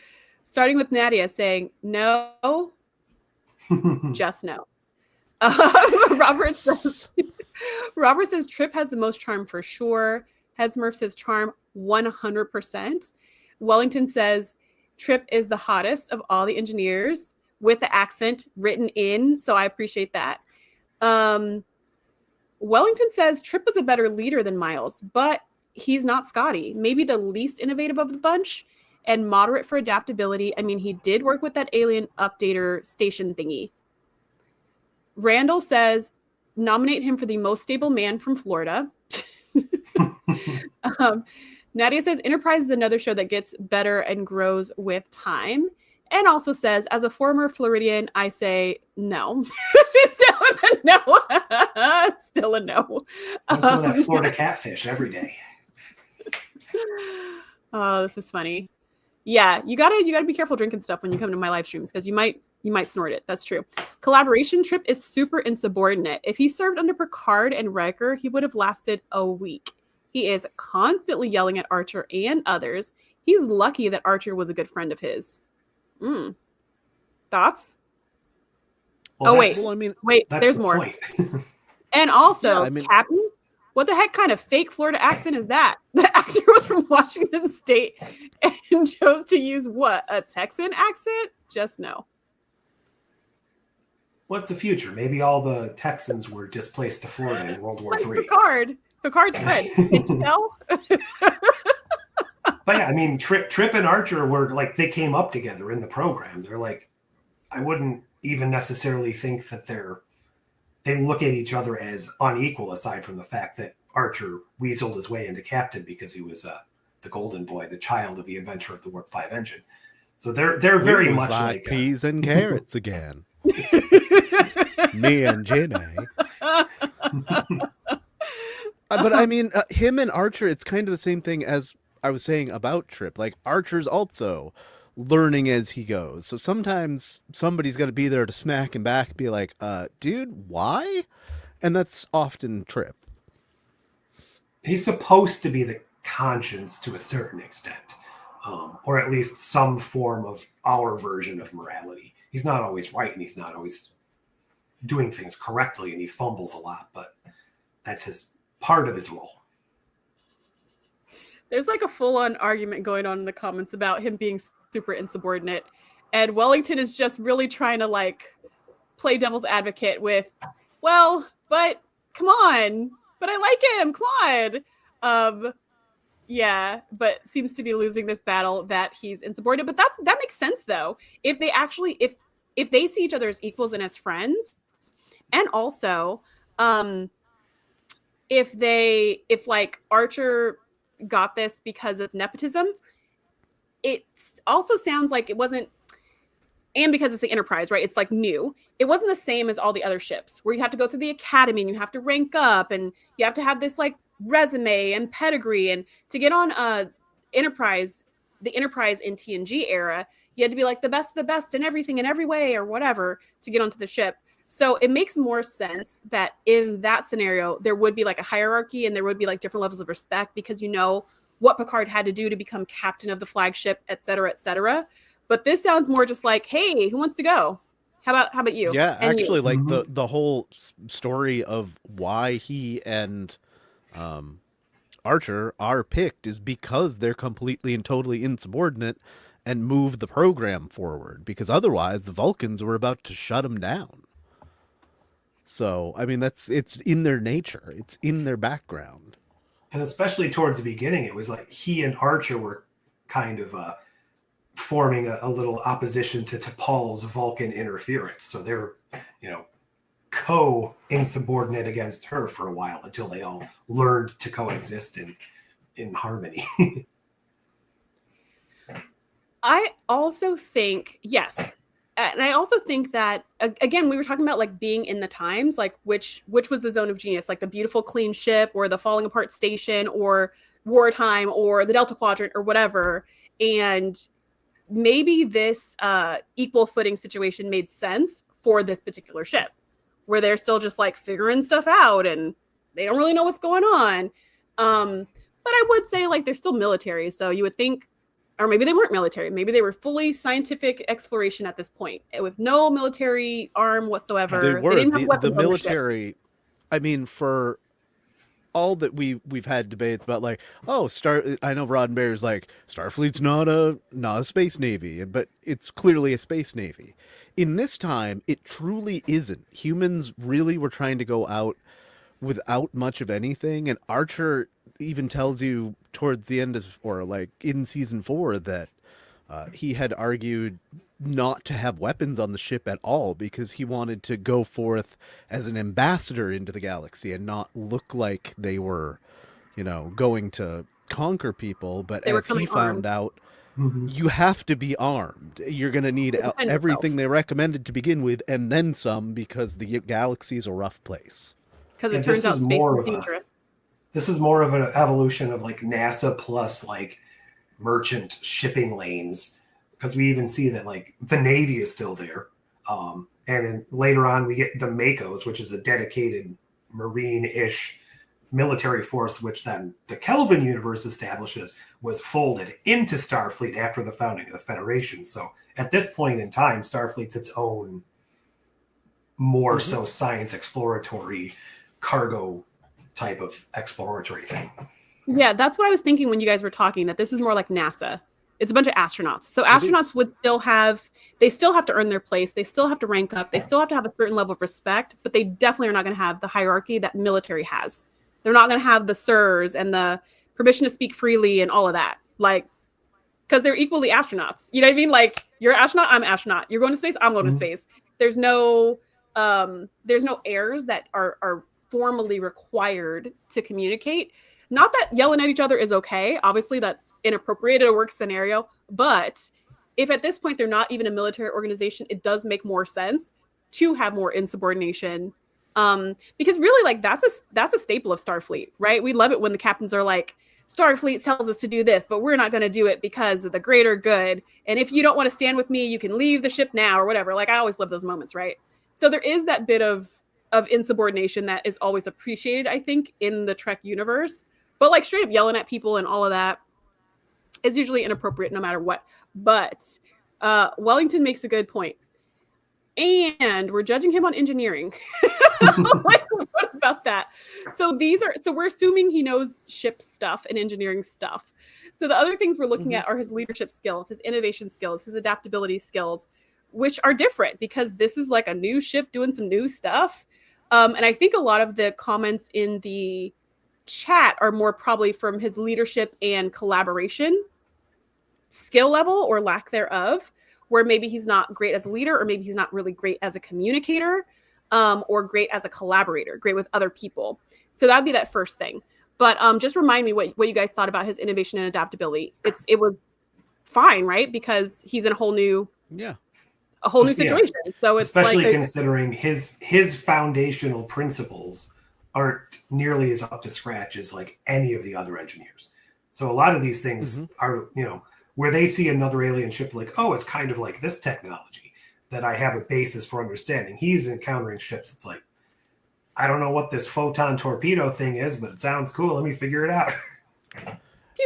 starting with Nadia saying, no, just no. Robert says Trip has the most charm for sure. Headsmurf says charm 100%. Wellington says Trip is the hottest of all the engineers with the accent written in. So I appreciate that. Wellington says Trip was a better leader than Miles, but he's not Scotty. Maybe the least innovative of the bunch and moderate for adaptability. I mean, he did work with that alien updater station thingy. Randall says, nominate him for the most stable man from Florida. Nadia says, Enterprise is another show that gets better and grows with time. And also says, as a former Floridian, I say no. She's still a no. Still a no. That's some of that Florida catfish every day. Oh, this is funny. Yeah, you gotta be careful drinking stuff when you come to my live streams because you might snort it. That's true. Collaboration Trip is super insubordinate. If he served under Picard and Riker, he would have lasted a week. He is constantly yelling at Archer and others. He's lucky that Archer was a good friend of his. Thoughts? Well, wait, there's the more. And also, Yeah, Captain, what the heck kind of fake Florida accent is that? The actor was from Washington State and chose to use what? A Texan accent? Just no. What's the future? Maybe all the Texans were displaced to Florida in World War III. Picard's friend. Can't you tell? But yeah, I mean, Trip and Archer were like, they came up together in the program. They're like, I wouldn't even necessarily think that they look at each other as unequal, aside from the fact that Archer weaseled his way into captain because he was the golden boy, the child of the inventor of the Warp 5 engine. So they're very much like peas and carrots again. Me and Jenny. But I mean, him and Archer, it's kind of the same thing as I was saying about Trip. Like, Archer's also learning as he goes. So sometimes somebody's got to be there to smack him back, be like, dude, why? And that's often Trip. He's supposed to be the conscience to a certain extent, or at least some form of our version of morality. He's not always right, and he's not always doing things correctly, and he fumbles a lot, but that's part of his role. There's like a full-on argument going on in the comments about him being super insubordinate. And Wellington is just really trying to like play devil's advocate with, well, but come on, but I like him. Come on. Yeah, but seems to be losing this battle that he's insubordinate. But that makes sense though. If they actually, if they see each other as equals and as friends, and also, if like Archer got this because of nepotism, it also sounds like it wasn't, and because it's the Enterprise, right? It's like new. It wasn't the same as all the other ships where you have to go through the academy and you have to rank up and you have to have this like resume and pedigree, and to get on Enterprise, the Enterprise in TNG era, you had to be like the best in everything in every way or whatever to get onto the ship. So it makes more sense that in that scenario, there would be like a hierarchy and there would be like different levels of respect because you know what Picard had to do to become captain of the flagship, et cetera, et cetera. But this sounds more just like, hey, who wants to go? How about you? Yeah, And actually, you. like the whole story of why he and Archer are picked is because they're completely and totally insubordinate and move the program forward, because otherwise the Vulcans were about to shut them down. So, I mean, it's in their nature. It's in their background. And especially towards the beginning, it was like he and Archer were kind of forming a little opposition to T'Pol's Vulcan interference. So they're, co-insubordinate against her for a while until they all learned to coexist in harmony. I also think, yes. And I also think that, again, we were talking about like being in the times, like which was the zone of genius, like the beautiful clean ship or the falling apart station or wartime or the Delta Quadrant or whatever. And maybe this equal footing situation made sense for this particular ship where they're still just like figuring stuff out and they don't really know what's going on. But I would say like they're still military. So you would think, or maybe they weren't military. Maybe they were fully scientific exploration at this point with no military arm whatsoever. They were. They didn't have weapons the on their military, ship. I mean, for all that we've had debates about, like, oh, I know Roddenberry's like, Starfleet's not a space navy, but it's clearly a space navy. In this time, it truly isn't. Humans really were trying to go out without much of anything, and Archer even tells you towards the end of, or like in season 4, that he had argued not to have weapons on the ship at all because he wanted to go forth as an ambassador into the galaxy and not look like they were, going to conquer people. But as he found out, you have to be armed. You're going to need everything they recommended to begin with and then some, because the galaxy is a rough place. Because it turns out space is dangerous. This is more of an evolution of like NASA plus like merchant shipping lanes, because we even see that like the Navy is still there. And then later on we get the Makos, which is a dedicated Marine-ish military force, which then the Kelvin universe establishes was folded into Starfleet after the founding of the Federation. So at this point in time, Starfleet's its own more so science exploratory cargo type of exploratory thing. Yeah, that's what I was thinking when you guys were talking, that this is more like NASA. It's a bunch of astronauts. So astronauts would still have to earn their place. They still have to rank up. They still have to have a certain level of respect, but they definitely are not going to have the hierarchy that military has. They're not going to have the sirs and the permission to speak freely and all of that. Like, because they're equally astronauts. You know what I mean? Like, you're an astronaut, I'm an astronaut. You're going to space, I'm going to space. There's no heirs that are formally required to communicate. Not that yelling at each other is okay. Obviously, that's inappropriate in a work scenario. But if at this point they're not even a military organization, it does make more sense to have more insubordination. Because really, like, that's a staple of Starfleet, right? We love it when the captains are like, Starfleet tells us to do this, but we're not going to do it because of the greater good. And if you don't want to stand with me, you can leave the ship now or whatever. Like, I always love those moments, right? So there is that bit of insubordination that is always appreciated, I think, in the Trek universe. But like straight up yelling at people and all of that is usually inappropriate no matter what. But Wellington makes a good point. And we're judging him on engineering. Like, what about that? So we're assuming he knows ship stuff and engineering stuff. So the other things we're looking at are his leadership skills, his innovation skills, his adaptability skills, which are different because this is like a new ship doing some new stuff. And I think a lot of the comments in the chat are more probably from his leadership and collaboration skill level or lack thereof, where maybe he's not great as a leader, or maybe he's not really great as a communicator, or great as a collaborator, great with other people. So that'd be that first thing. But just remind me what you guys thought about his innovation and adaptability. It was fine, right? Because he's in a whole new situation. So it's especially like, considering his foundational principles aren't nearly as up to scratch as like any of the other engineers. So a lot of these things are, where they see another alien ship like, oh, it's kind of like this technology. that I have a basis for understanding. He's encountering ships. It's like, I don't know what this photon torpedo thing is, but it sounds cool. Let me figure it out.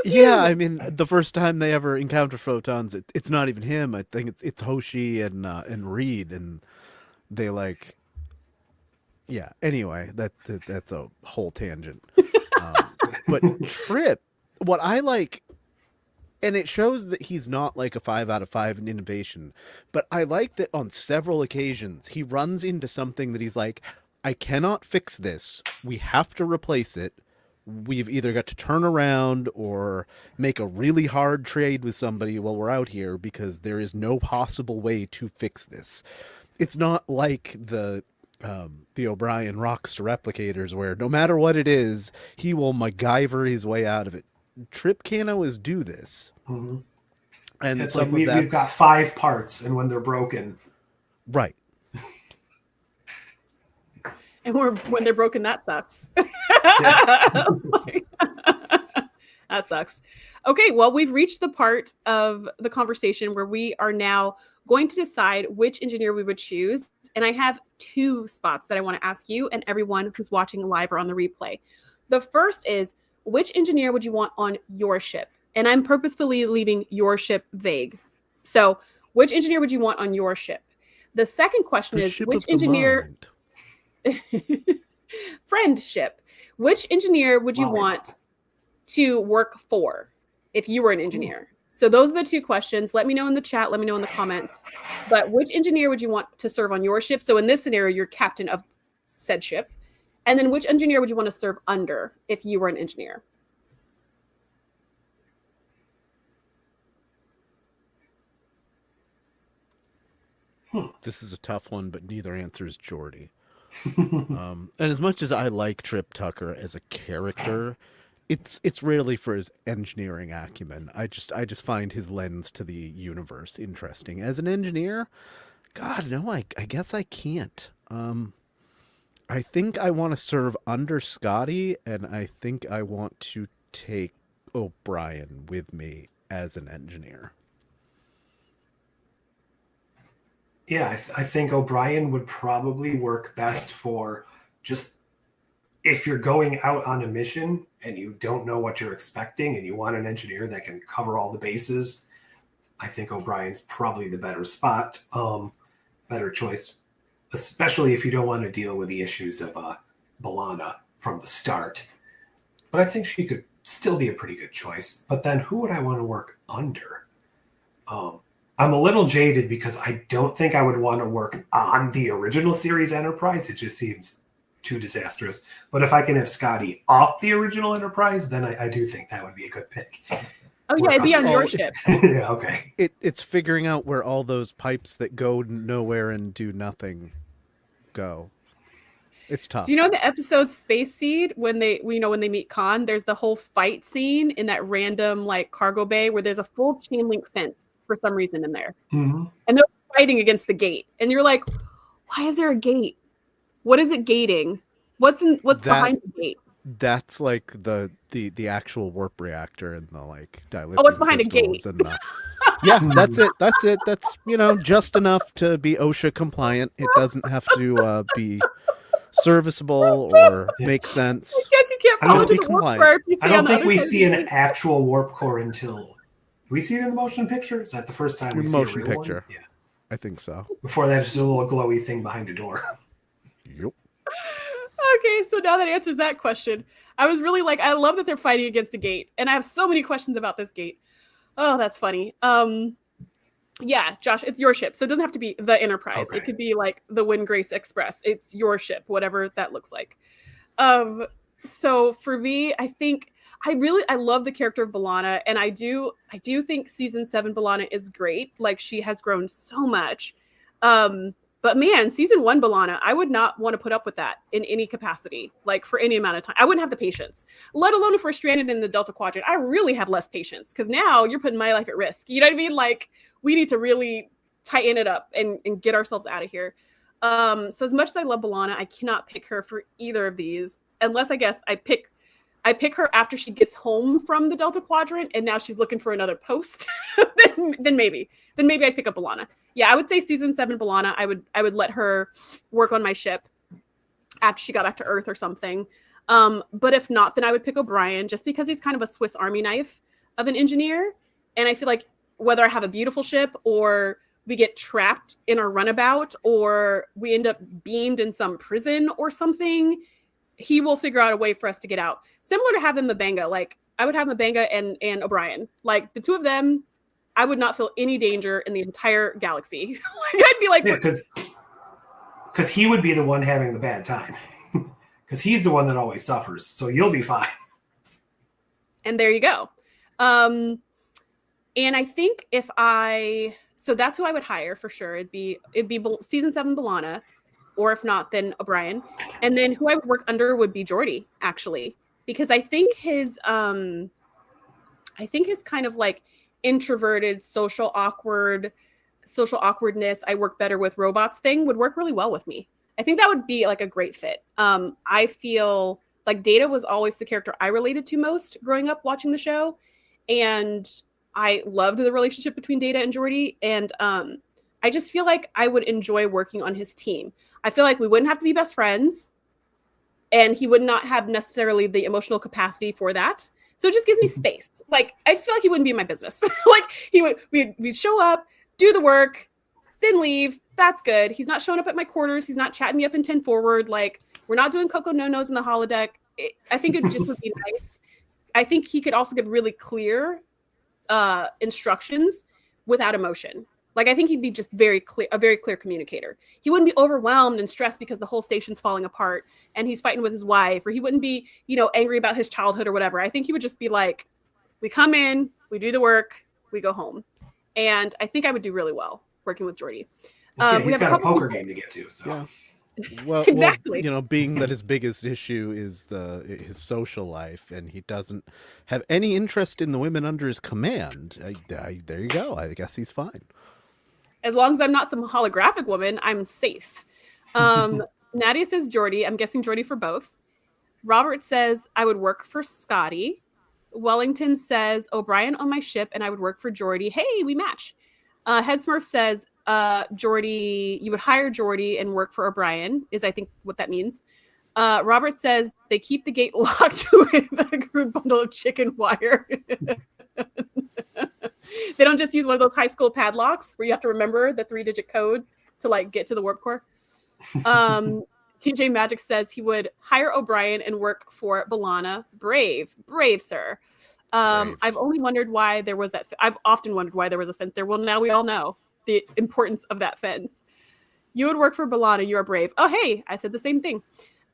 Yeah, I mean, the first time they ever encounter photons, it's not even him. I think it's Hoshi and Reed, and they like, yeah. Anyway, that's a whole tangent. But Trip, what I like, and it shows that he's not like a 5 out of 5 in innovation, but I like that on several occasions he runs into something that he's like, I cannot fix this. We have to replace it. We've either got to turn around or make a really hard trade with somebody while we're out here because there is no possible way to fix this. It's not like the O'Brien rocks to replicators where no matter what it is, he will MacGyver his way out of it. Trip can't always do this. Mm-hmm. And it's like we've got 5 parts, and when they're broken. Right. And when they're broken, that sucks. That sucks. Okay, well, we've reached the part of the conversation where we are now going to decide which engineer we would choose. And I have 2 spots that I want to ask you and everyone who's watching live or on the replay. The first is, which engineer would you want on your ship? And I'm purposefully leaving your ship vague. So which engineer would you want on your ship? The second question is, which engineer... friendship. Which engineer would you want to work for if you were an engineer? So those are the 2 questions. Let me know in the chat. Let me know in the comments. But which engineer would you want to serve on your ship? So in this scenario, you're captain of said ship. And then which engineer would you want to serve under if you were an engineer? This is a tough one, but neither answer is Geordi. And as much as I like Trip Tucker as a character, it's rarely for his engineering acumen. I just find his lens to the universe interesting. As an engineer, God, no, I guess I can't. I think I want to serve under Scotty, and I think I want to take O'Brien with me as an engineer. Yeah, I think O'Brien would probably work best for just if you're going out on a mission and you don't know what you're expecting and you want an engineer that can cover all the bases. I think O'Brien's probably the better spot, better choice, especially if you don't want to deal with the issues of B'Elanna from the start. But I think she could still be a pretty good choice. But then who would I want to work under? I'm a little jaded because I don't think I would want to work on the original series Enterprise. It just seems too disastrous. But if I can have Scotty off the original Enterprise, then I do think that would be a good pick. Oh, yeah, it'd be on your ship. Yeah, okay. It's figuring out where all those pipes that go nowhere and do nothing go. It's tough. So you know the episode Space Seed, when they meet Khan, there's the whole fight scene in that random like cargo bay where there's a full chain link fence for some reason in there. Mm-hmm. And they're fighting against the gate. And you're like, why is there a gate? What is it gating? What's behind the gate? That's like the actual warp reactor and the like dilithium. Oh, it's behind a gate. And yeah, that's it. That's just enough to be OSHA compliant. It doesn't have to be serviceable or make sense. I guess you can't follow Just be the warp compliant. core if you I stay don't on the think other we side of see the an gate. actual warp core until... Do we see it in the motion picture? Is that the first time we see Motion a real picture. one? Yeah. I think so. Before that, just a little glowy thing behind a door. Yep. Okay, so now that answers that question. I was really like, I love that they're fighting against a gate, and I have so many questions about this gate. Oh, that's funny. Yeah, Josh, it's your ship, so it doesn't have to be the Enterprise. Okay. It could be like the Wind Grace Express. It's your ship, whatever that looks like. So for me, I think I love the character of B'Elanna, and I do think season 7 B'Elanna is great. Like, she has grown so much. But man, season 1 B'Elanna, I would not want to put up with that in any capacity, like for any amount of time. I wouldn't have the patience, let alone if we're stranded in the Delta Quadrant. I really have less patience because now you're putting my life at risk. You know what I mean? Like, we need to really tighten it up and get ourselves out of here. So as much as I love B'Elanna, I cannot pick her for either of these, unless I guess I pick I pick her after she gets home from the Delta Quadrant and now she's looking for another post, then maybe I'd pick up B'Elanna. Yeah, I would say season 7 B'Elanna. I would let her work on my ship after she got back to Earth or something. But if not, then I would pick O'Brien just because he's kind of a Swiss Army knife of an engineer. And I feel like whether I have a beautiful ship or we get trapped in our runabout or we end up beamed in some prison or something, he will figure out a way for us to get out. Similar to having M'Benga. Like, I would have M'Benga and O'Brien. Like, the two of them, I would not feel any danger in the entire galaxy. I'd be like... Yeah, because he would be the one having the bad time. Because he's the one that always suffers. So you'll be fine. And there you go. And I think so that's who I would hire for sure. It'd be season 7 B'Elanna. Or if not, then O'Brien. And then who I would work under would be Geordi, actually. Because I think his kind of like introverted, social awkwardness, I work better with robots thing would work really well with me. I think that would be like a great fit. I feel like Data was always the character I related to most growing up watching the show. And I loved the relationship between Data and Geordi. And I just feel like I would enjoy working on his team. I feel like we wouldn't have to be best friends and he would not have necessarily the emotional capacity for that. So it just gives me space. Like, I just feel like he wouldn't be in my business. Like we'd show up, do the work, then leave. That's good. He's not showing up at my quarters. He's not chatting me up in 10 forward. Like, we're not doing Coco No-Nos in the holodeck. I think it just would be nice. I think he could also give really clear instructions without emotion. Like, I think he'd be just a very clear communicator. He wouldn't be overwhelmed and stressed because the whole station's falling apart and he's fighting with his wife, or he wouldn't be, angry about his childhood or whatever. I think he would just be like, we come in, we do the work, we go home. And I think I would do really well working with Geordi. He's got a poker game to get to. So. Yeah. Well, exactly. Being that his biggest issue is his social life, and he doesn't have any interest in the women under his command. There you go. I guess he's fine. As long as I'm not some holographic woman, I'm safe. Nadia says Geordi. I'm guessing Geordi for both. Robert says I would work for Scotty. Wellington says O'Brien on my ship, and I would work for Geordi. Hey, we match. Head Smurf says Geordi. You would hire Geordi and work for O'Brien. Is I think what that means. Robert says they keep the gate locked with a crude bundle of chicken wire. They don't just use one of those high school padlocks where you have to remember the 3-digit code to like get to the warp core. TJ Magic says he would hire O'Brien and work for B'Elanna. Brave, sir. Brave. I've only wondered why there was that. I've often wondered why there was a fence there. Well, now we all know the importance of that fence. You would work for B'Elanna. You are brave. Oh, hey, I said the same thing.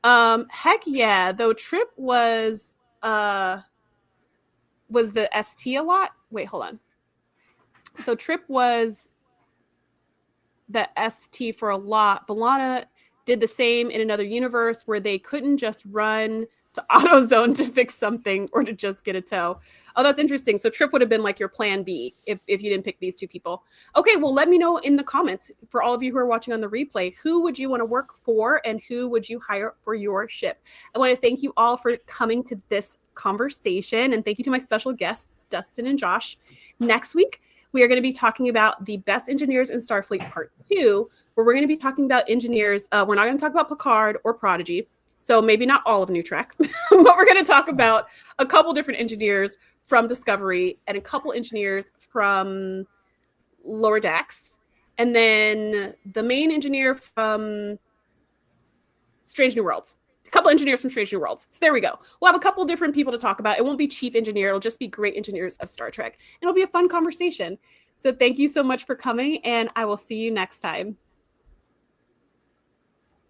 Heck yeah. Though Trip was the ST a lot. Wait, hold on. So Trip was the ST for a lot. B'Elanna did the same in another universe where they couldn't just run to AutoZone to fix something or to just get a tow. Oh, that's interesting. So Trip would have been like your plan B if you didn't pick these two people. Okay, well, let me know in the comments for all of you who are watching on the replay, who would you want to work for and who would you hire for your ship? I want to thank you all for coming to this conversation, and thank you to my special guests, Dustin and Josh. Next week, we are going to be talking about the best engineers in Starfleet Part 2, where we're going to be talking about engineers. We're not going to talk about Picard or Prodigy, so maybe not all of New Trek, but we're going to talk about a couple different engineers from Discovery and a couple engineers from Lower Decks, and then the main engineer from Strange New Worlds. A couple engineers from Strange New Worlds. So there we go. We'll have a couple different people to talk about. It won't be chief engineer. It'll just be great engineers of Star Trek. And it'll be a fun conversation. So thank you so much for coming, and I will see you next time.